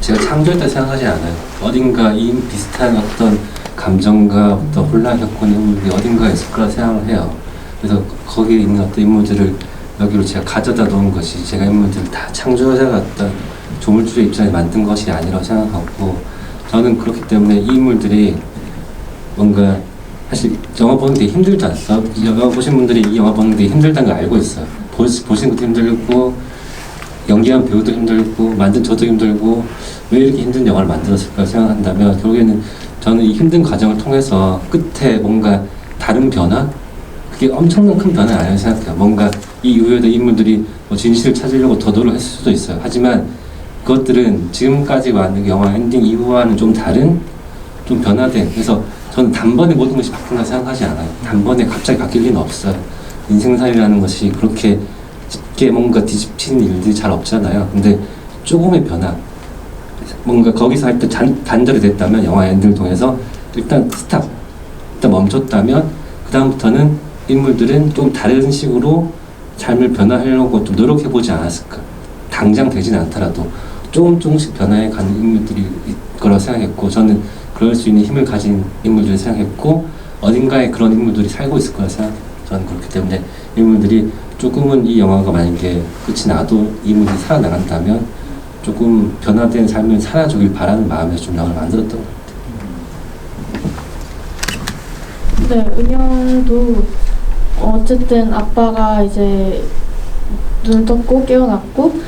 제가 창조했다 생각하지 않아요. 어딘가 이 비슷한 어떤 감정과 어떤 혼란을 겪은 인물이 어딘가에 있을 거라 생각을 해요. 그래서 거기에 있는 어떤 인물들을 여기로 제가 가져다 놓은 것이 제가 인물들을 다 창조자가 어떤 조물주의 입장에 만든 것이 아니라고 생각하고 저는 그렇기 때문에 이 인물들이 뭔가 사실 영화 보는 게 힘들지 않았어? 영화 보신 분들이 이 영화 보는 게 힘들다는 걸 알고 있어요. 보신 것도 힘들고 연기한 배우도 힘들고 만든 저도 힘들고 왜 이렇게 힘든 영화를 만들었을까 생각한다면 결국에는 저는 이 힘든 과정을 통해서 끝에 뭔가 다른 변화? 그게 엄청난 큰 변화는 아니라고 생각해요. 뭔가 이 이후에도 인물들이 뭐 진실을 찾으려고 더 노력했을 수도 있어요. 하지만 그것들은 지금까지 왔는 영화 엔딩 이후와는 좀 다른, 좀 변화된, 그래서 저는 단번에 모든 것이 바뀐다 생각하지 않아요. 단번에 갑자기 바뀔 리는 없어요. 인생살이라는 것이 그렇게 깊게 뭔가 뒤집히는 일들이 잘 없잖아요. 근데 조금의 변화, 뭔가 거기서 할 때 단절이 됐다면 영화 엔딩을 통해서 일단 스탑, 일단 멈췄다면 그 다음부터는 인물들은 좀 다른 식으로 삶을 변화하려고 좀 노력해보지 않았을까. 당장 되진 않더라도 조금씩 변화해 가는 인물들이 거라고 생각했고, 저는 그럴 수 있는 힘을 가진 인물들을 생각했고, 어딘가에 그런 인물들이 살고 있을 거라 생각해요. 저는 그렇기 때문에 인물들이 조금은 이 영화가 만약에 끝이 나도 이 인물이 살아나간다면 조금 변화된 삶을 살아주길 바라는 마음에서 좀 영화를 만들었던 것 같아요. 네, 은영도 어쨌든 아빠가 이제 눈을 떴고 깨어났고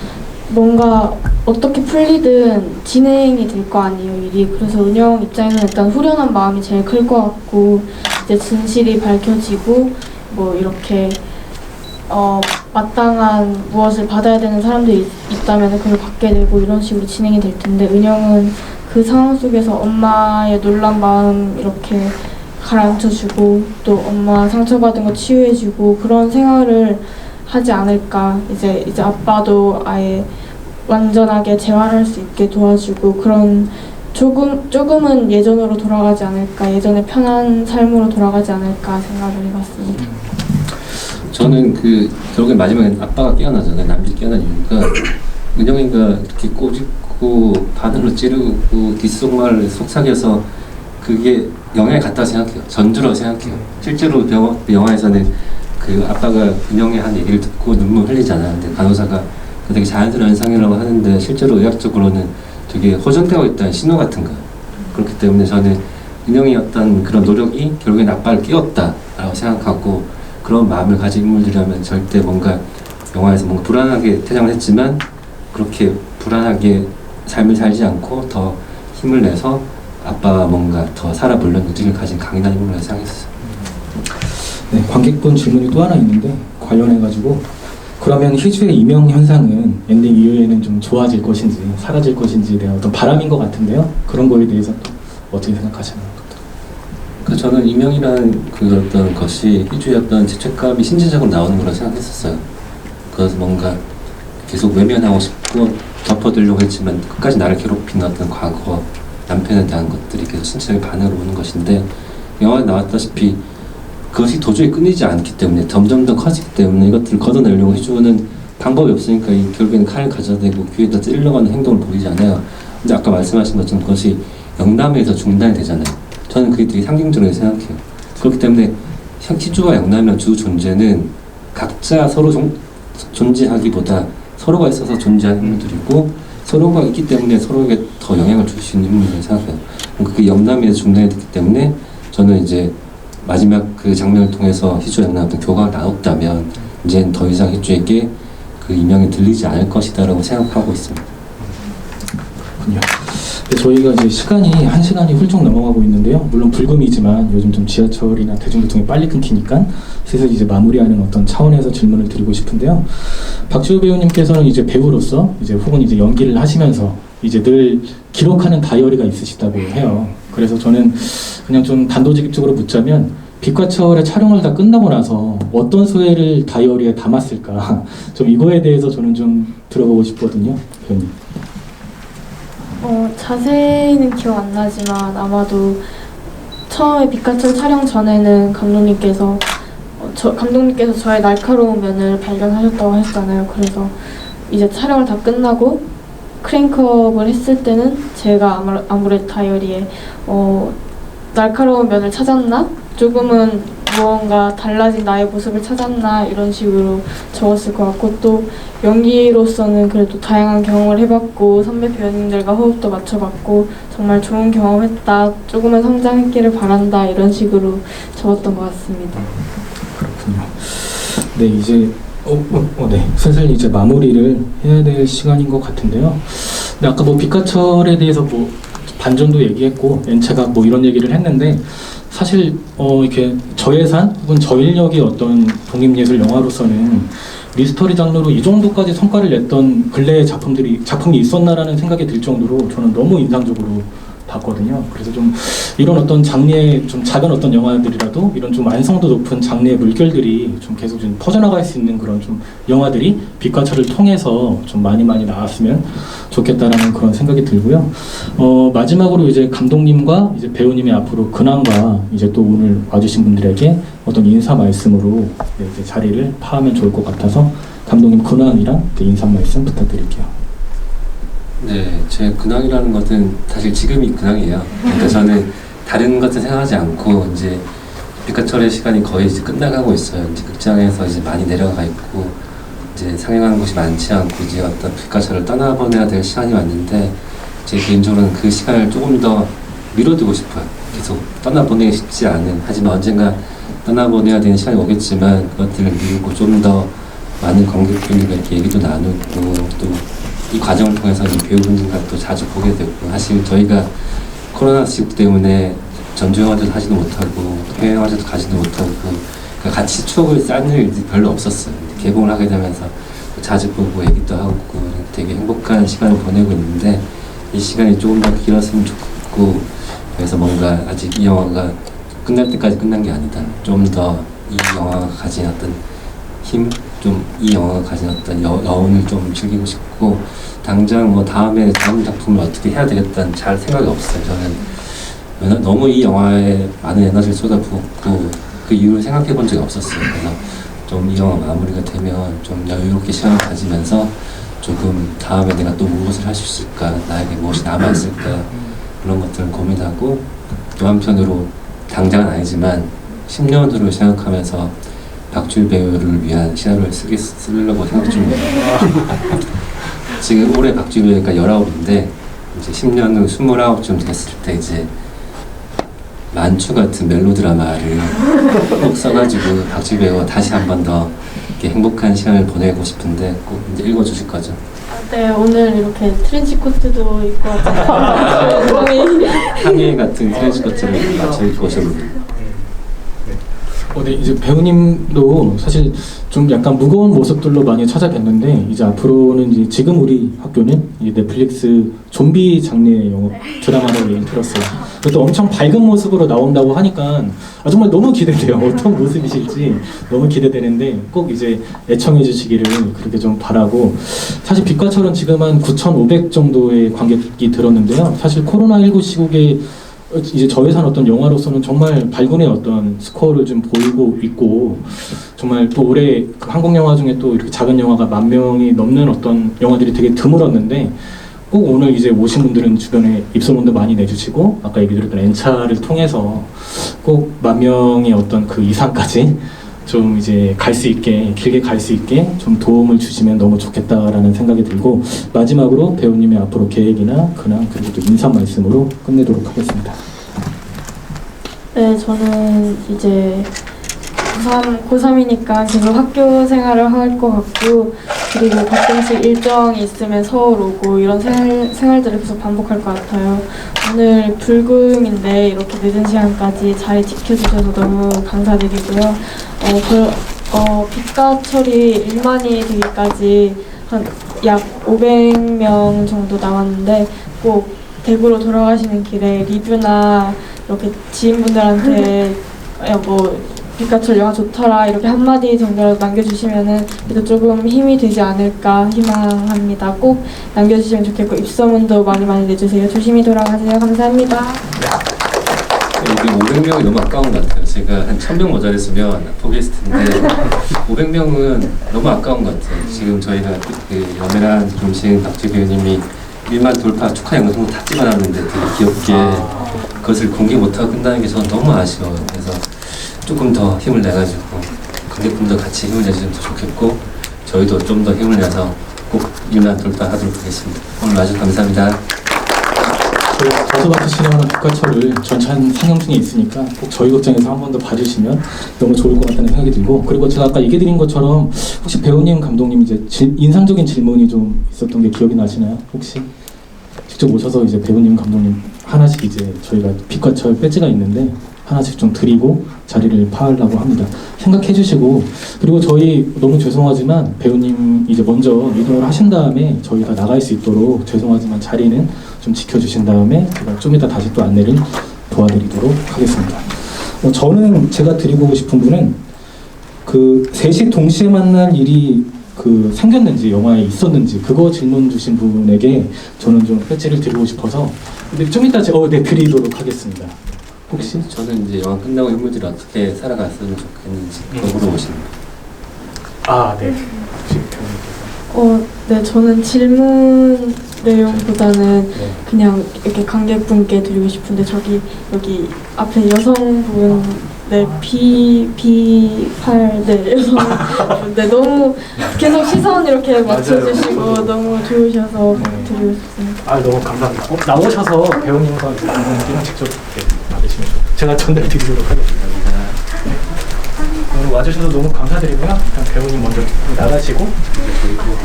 뭔가 어떻게 풀리든 진행이 될 거 아니에요, 일이. 그래서 은영 입장에는 일단 후련한 마음이 제일 클 것 같고, 이제 진실이 밝혀지고 뭐 이렇게 마땅한 무엇을 받아야 되는 사람들이 있다면 그걸 받게 되고 이런 식으로 진행이 될 텐데, 은영은 그 상황 속에서 엄마의 놀란 마음 이렇게 가라앉혀주고 또 엄마 상처받은 거 치유해주고 그런 생활을 하지 않을까. 이제 아빠도 아예 완전하게 재활할 수 있게 도와주고 그런 조금은 예전으로 돌아가지 않을까, 예전의 편한 삶으로 돌아가지 않을까 생각을 해봤습니다. 저는 결국에 마지막에 아빠가 깨어나잖아요. 남편이 깨어난 이유가 은영이가 이렇게 꼬집고 바늘로 찌르고 뒷속말을 속삭여서 그게 영향이 갔다고 생각해요. 전주라고 생각해요. 실제로 영화에서는 그 아빠가 은영이 한 얘기를 듣고 눈물 흘리잖아요. 근데 간호사가 되게 자연스러운 현상이라고 하는데 실제로 의학적으로는 되게 호전되어 있다는 신호 같은 거예요. 그렇기 때문에 저는 은영이 어떤 그런 노력이 결국엔 아빠를 깨웠다라고 생각하고, 그런 마음을 가진 인물들이라면 절대 뭔가 영화에서 뭔가 불안하게 퇴장을 했지만 그렇게 불안하게 삶을 살지 않고 더 힘을 내서 아빠가 뭔가 더 살아보려는 의지를 가진 강인한 인물이라고 생각했어요. 네, 관객분 질문이 또 하나 있는데 관련해가지고, 그러면 희주의 이명 현상은 엔딩 이후에는 좀 좋아질 것인지 사라질 것인지에 대한 어떤 바람인 것 같은데요. 그런 거에 대해서 또 어떻게 생각하시나요? 저는 이명이라는 그 어떤 것이 희주의 어떤 죄책감이 신체적으로 나오는 거라고 생각했었어요. 그래서 뭔가 계속 외면하고 싶고 덮어두려고 했지만 끝까지 나를 괴롭힌 어떤 과거, 남편에 대한 것들이 계속 신체적인 반응으로 오는 것인데, 영화에 나왔다시피 그것이 도저히 끊이지 않기 때문에 점점 더 커지기 때문에 이것들을 걷어내려고 해주는 방법이 없으니까 결국에는 칼을 가져대고 귀에다 찔러가는 하는 행동을 보이지 않아요. 근데 아까 말씀하신 것처럼 그것이 영남에서 중단이 되잖아요. 저는 그게 되게 상징적으로 생각해요. 그렇기 때문에 희주와 영남이라는 주 존재는 각자 서로 존재하기보다 서로가 있어서 존재하는 인물들이고, 서로가 있기 때문에 서로에게 더 영향을 줄 수 있는 인물이라고 생각해요. 그게 영남에서 중단이 됐기 때문에 저는 이제 마지막 그 장면을 통해서 희주와 영남의 어떤 교감을 나눴다면 이제는 더 이상 희주에게 그 이명이 들리지 않을 것이다라고 생각하고 있습니다. 그렇군요. 저희가 이제 시간이 1시간이 훌쩍 넘어가고 있는데요. 물론 불금이지만 요즘 좀 지하철이나 대중교통이 빨리 끊기니까 슬슬 이제 마무리하는 어떤 차원에서 질문을 드리고 싶은데요. 박지호 배우님께서는 이제 배우로서 이제 혹은 이제 연기를 하시면서 이제 늘 기록하는 다이어리가 있으시다고 해요. 그래서 저는 그냥 좀 단도직입적으로 묻자면, 빛과 철의 촬영을 다 끝나고 나서 어떤 소회를 다이어리에 담았을까, 좀 이거에 대해서 저는 좀 들어보고 싶거든요, 배우님. 자세히는 기억 안 나지만 아마도 처음에 빛과 철 촬영 전에는 감독님께서 저의 날카로운 면을 발견하셨다고 하셨잖아요. 그래서 이제 촬영을 다 끝나고 크랭크업을 했을 때는 제가 아무래도 다이어리에 날카로운 면을 찾았나? 조금은 무언가 달라진 나의 모습을 찾았나? 이런 식으로 적었을 것 같고, 또 연기로서는 그래도 다양한 경험을 해봤고 선배 배우님들과 호흡도 맞춰봤고 정말 좋은 경험했다, 조금은 성장했기를 바란다, 이런 식으로 적었던 것 같습니다. 그렇군요. 네, 이제 네, 슬슬 이제 마무리를 해야 될 시간인 것 같은데요. 근데 아까 뭐 빛과 철에 대해서 뭐 반전도 얘기했고 연체각 뭐 이런 얘기를 했는데, 사실 이렇게 저예산 혹은 저인력의 어떤 독립예술 영화로서는 미스터리 장르로 이 정도까지 성과를 냈던 근래의 작품이 있었나라는 생각이 들 정도로 저는 너무 인상적으로 봤거든요. 그래서 좀 이런 어떤 장르의 좀 작은 어떤 영화들이라도 이런 좀 완성도 높은 장르의 물결들이 좀 계속 좀 퍼져나갈 수 있는 그런 좀 영화들이 빛과 철을 통해서 좀 많이 나왔으면 좋겠다라는 그런 생각이 들고요. 마지막으로 이제 감독님과 이제 배우님의 앞으로 근황과 이제 또 오늘 와주신 분들에게 어떤 인사 말씀으로 네, 이제 자리를 파하면 좋을 것 같아서 감독님 근황이랑 인사 말씀 부탁드릴게요. 네, 제 근황이라는 것은 사실 지금이 근황이에요. 그러니까 저는 다른 것을 생각하지 않고 이제 빛과철의 시간이 거의 이제 끝나가고 있어요. 이제 극장에서 이제 많이 내려가 있고 이제 상영하는 곳이 많지 않고 이제 어떤 빛과철을 떠나보내야 될 시간이 왔는데 제 개인적으로는 그 시간을 조금 더 미뤄두고 싶어요. 계속 떠나보내기 쉽지 않은, 하지만 언젠가 떠나보내야 되는 시간이 오겠지만 그것들을 미루고 좀 더 많은 관객분들과 이렇게 얘기도 나누고 또 이 과정을 통해서 이 배우분들과 또 자주 보게 되고, 사실 저희가 코로나 시국 때문에 전주 영화제도 하지도 못하고 해외 영화제도 가지도 못하고 그러니까 같이 추억을 쌓는 일이 별로 없었어요. 개봉을 하게 되면서 자주 보고 얘기도 하고 되게 행복한 시간을 보내고 있는데 이 시간이 조금 더 길었으면 좋겠고, 그래서 뭔가 아직 이 영화가 끝날 때까지 끝난 게 아니다. 좀 더 이 영화가 가진 어떤 힘, 좀 이 영화가 가진 어떤 여운을 좀 즐기고 싶고, 당장 뭐 다음 작품을 어떻게 해야 되겠다는 잘 생각이 없어요. 저는 너무 이 영화에 많은 에너지를 쏟아붓고 그 이유를 생각해 본 적이 없었어요. 그래서 좀 이 영화 마무리가 되면 좀 여유롭게 시간을 가지면서 조금 다음에 내가 또 무엇을 할 수 있을까, 나에게 무엇이 남아있을까, 그런 것들을 고민하고, 또 한편으로 당장은 아니지만 10년 후를 생각하면서 박주일 배우를 위한 시나리오를 쓰려고 생각 중이에요. 지금 올해 박주일 배우가 19인데 이제 10년 후 29쯤 됐을 때 이제 만추 같은 멜로드라마를 꼭 써가지고 박주일 배우가 다시 한 번 더 이렇게 행복한 시간을 보내고 싶은데 꼭 이제 읽어주실 거죠? 네, 오늘 이렇게 트렌치 코트도 입고 왔잖아요. 항해 같은 트렌치 코트를 맞춰 입고 오셨는데. 네, 이제 배우님도 사실 좀 약간 무거운 모습들로 많이 찾아뵀는데 이제 앞으로는 이제 지금 우리 학교는 이제 넷플릭스 좀비 장르의 영화 드라마를 예를 들었어요. 또 엄청 밝은 모습으로 나온다고 하니까 정말 너무 기대돼요. 어떤 모습이실지 너무 기대되는데 꼭 이제 애청해 주시기를 그렇게 좀 바라고, 사실 빛과 철은 지금 한 9,500 정도의 관객이 들었는데요. 사실 코로나19 시국에 이제 저예산 어떤 영화로서는 정말 발군의 어떤 스코어를 좀 보이고 있고, 정말 또 올해 그 한국 영화 중에 또 이렇게 작은 영화가 10,000명이 넘는 어떤 영화들이 되게 드물었는데, 꼭 오늘 이제 오신 분들은 주변에 입소문도 많이 내주시고 아까 얘기 드렸던 N차를 통해서 꼭 10,000명의 어떤 그 이상까지 좀 이제 갈 수 있게, 길게 갈 수 있게 좀 도움을 주시면 너무 좋겠다라는 생각이 들고, 마지막으로 배우님의 앞으로 계획이나 근황 그리고 또 인사 말씀으로 끝내도록 하겠습니다. 네, 저는 이제 고3이니까 계속 학교 생활을 할 것 같고, 그리고 가끔씩 일정이 있으면 서울 오고 이런 생활들을 계속 반복할 것 같아요. 오늘 불금인데 이렇게 늦은 시간까지 자리 지켜주셔서 너무 감사드리고요. 빛과 철이 1만이 되기까지 한 약 500명 정도 남았는데 꼭 대구로 돌아가시는 길에 리뷰나 이렇게 지인분들한테 뭐 빛과 철 영화 좋더라 이렇게 한마디 정도라도 남겨주시면은 그래도 조금 힘이 되지 않을까 희망합니다. 꼭 남겨주시면 좋겠고 입소문도 많이 내주세요. 조심히 돌아가세요. 감사합니다. 여기 500명이 너무 아까운 것 같아요. 제가 한 1,000명 모자랐으면 포기했을 텐데 500명은 너무 아까운 것 같아요. 지금 저희가 그 연애란 김신 박지 배우님이 1만 돌파 축하 영상도 다 찍어놨는데 되게 귀엽게 그것을 공개 못하고 끝나는 게 저는 너무 아쉬워요. 그래서 조금 더 힘을 내가지고 관객분도 같이 힘을 내주시면 더 좋겠고, 저희도 좀 더 힘을 내서 꼭 1만 돌파하도록 하겠습니다. 오늘 와주셔서 감사합니다. 저수마트 진행하는 빛과 철을 전찬 상영 중에 있으니까 꼭 저희 극장에서 한 번 더 봐주시면 너무 좋을 것 같다는 생각이 들고, 그리고 제가 아까 얘기 드린 것처럼 혹시 배우님, 감독님 이제 인상적인 질문이 좀 있었던 게 기억이 나시나요? 혹시 직접 오셔서 이제 배우님, 감독님 하나씩 이제 저희가 빛과 철 배지가 있는데 하나씩 좀 드리고 자리를 파하려고 합니다. 생각해 주시고, 그리고 저희 너무 죄송하지만 배우님 이제 먼저 이동을 하신 다음에 저희 다 나갈 수 있도록 죄송하지만 자리는 좀 지켜주신 다음에 제가 좀 이따 다시 또 안내를 도와드리도록 하겠습니다. 저는 제가 드리고 싶은 분은 그 셋이 동시에 만날 일이 그 생겼는지 영화에 있었는지 그거 질문 주신 분에게 저는 좀 배지를 드리고 싶어서, 근데 좀 이따 제가 드리도록 하겠습니다. 혹시 저는 이제 영화 끝나고 인물들이 어떻게 살아갔으면 좋겠는지 그거 물어보시는 거예요. 네. 혹시 배우님께서 네, 저는 질문 내용보다는 네. 그냥 이렇게 관객분께 드리고 싶은데 여기 앞에 여성분 B8 여성분 너무 계속 시선 이렇게 맞춰주시고 너무 좋으셔서 네. 드리고 싶습니다. 너무 감사합니다. 나오셔서 배우님과 감독님께랑 직접 받으시면 좋겠습니다. 제가 전달드리도록 하겠습니다. 오늘 와주셔서 너무 감사드리고요. 일단 배우님 먼저 나가시고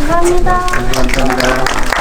감사합니다. 감사합니다.